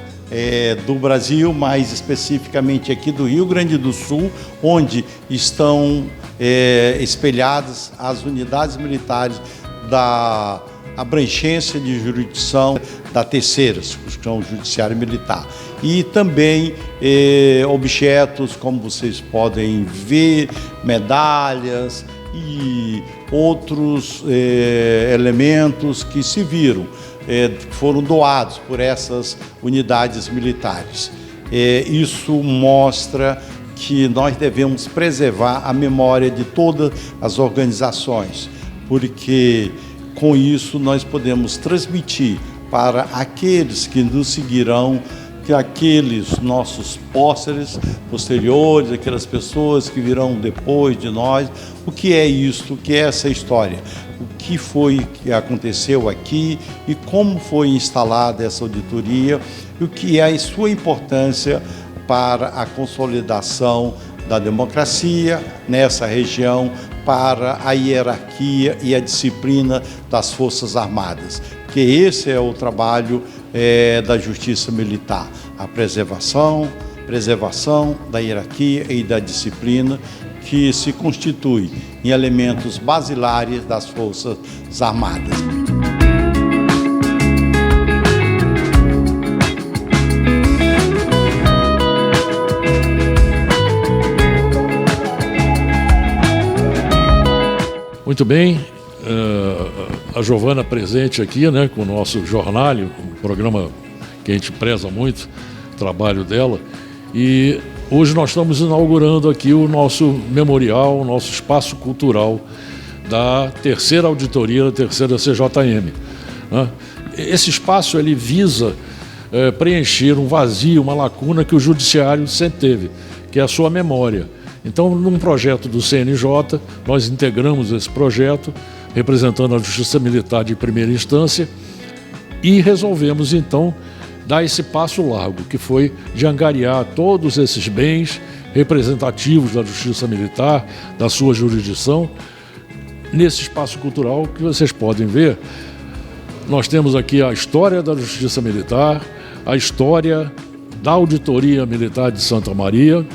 do Brasil, mais especificamente aqui do Rio Grande do Sul, onde estão espelhadas as unidades militares da abrangência de jurisdição da terceira circunscrição judiciária militar. E também objetos, como vocês podem ver, medalhas e outros elementos que se viram, foram doados por essas unidades militares. Isso mostra que nós devemos preservar a memória de todas as organizações, porque com isso nós podemos transmitir para aqueles que nos seguirão, que aqueles nossos posteriores, aquelas pessoas que virão depois de nós, o que é isto, o que é essa história, o que foi que aconteceu aqui e como foi instalada essa auditoria e o que é a sua importância para a consolidação da democracia nessa região, para a hierarquia e a disciplina das Forças Armadas, que esse é o trabalho da Justiça Militar, a preservação da hierarquia e da disciplina que se constitui em elementos basilares das Forças Armadas. Muito bem, a Giovana presente aqui, né, com o nosso Jornalho, um programa que a gente preza muito, o trabalho dela, e hoje nós estamos inaugurando aqui o nosso memorial, o nosso espaço cultural da terceira auditoria, da terceira CJM. Né? Esse espaço ele visa preencher um vazio, uma lacuna que o judiciário sempre teve, que é a sua memória. Então, num projeto do CNJ, nós integramos esse projeto, representando a Justiça Militar de primeira instância, e resolvemos, então, dar esse passo largo, que foi de angariar todos esses bens representativos da Justiça Militar, da sua jurisdição, nesse espaço cultural que vocês podem ver. Nós temos aqui a história da Justiça Militar, a história da Auditoria Militar de Santa Maria,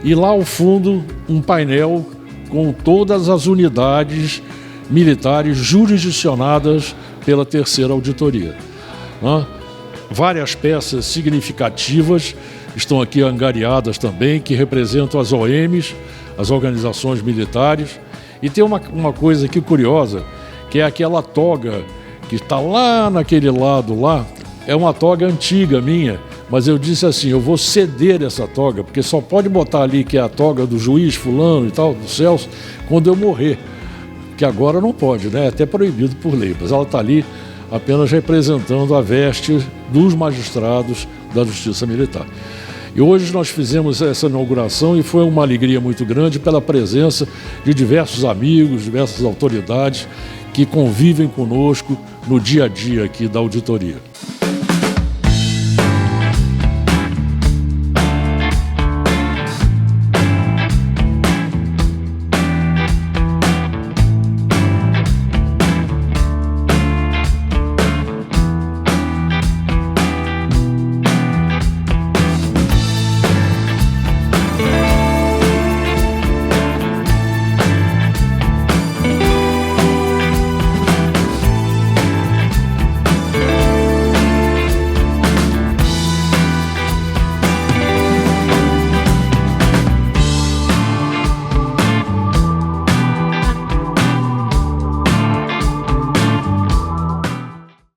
e lá ao fundo um painel com todas as unidades militares jurisdicionadas pela terceira auditoria. Várias peças significativas estão aqui angariadas também, que representam as OMs, as organizações militares. E tem uma coisa aqui curiosa, que é aquela toga que está lá naquele lado lá, é uma toga antiga minha, mas eu disse assim, eu vou ceder essa toga, porque só pode botar ali que é a toga do juiz fulano e tal, do Celso, quando eu morrer, que agora não pode, né? É até proibido por lei, mas ela está ali apenas representando a veste dos magistrados da Justiça Militar. E hoje nós fizemos essa inauguração e foi uma alegria muito grande pela presença de diversos amigos, diversas autoridades que convivem conosco no dia a dia aqui da auditoria.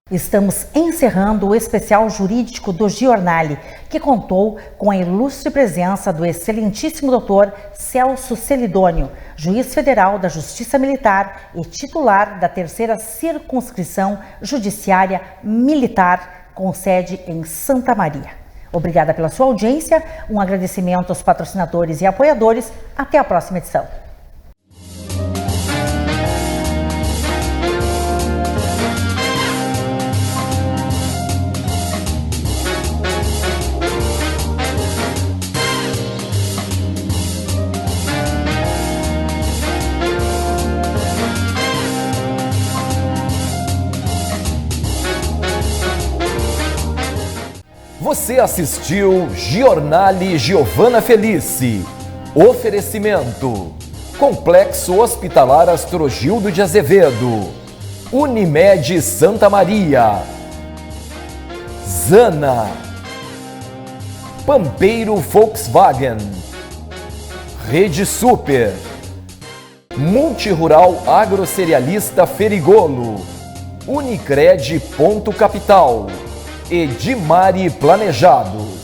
Estamos encerrando o especial jurídico do Giornale, que contou com a ilustre presença do excelentíssimo doutor Celso Celidônio, juiz federal da Justiça Militar e titular da 3ª Circunscrição Judiciária Militar, com sede em Santa Maria. Obrigada pela sua audiência, um agradecimento aos patrocinadores e apoiadores. Até a próxima edição. Você assistiu Giornale Giovana Felice. Oferecimento: Complexo Hospitalar Astrogildo de Azevedo, Unimed Santa Maria, Zana, Pampeiro Volkswagen, Rede Super, Multirural Agrocerealista Ferigolo, Unicred Ponto Capital, Edimari Planejados.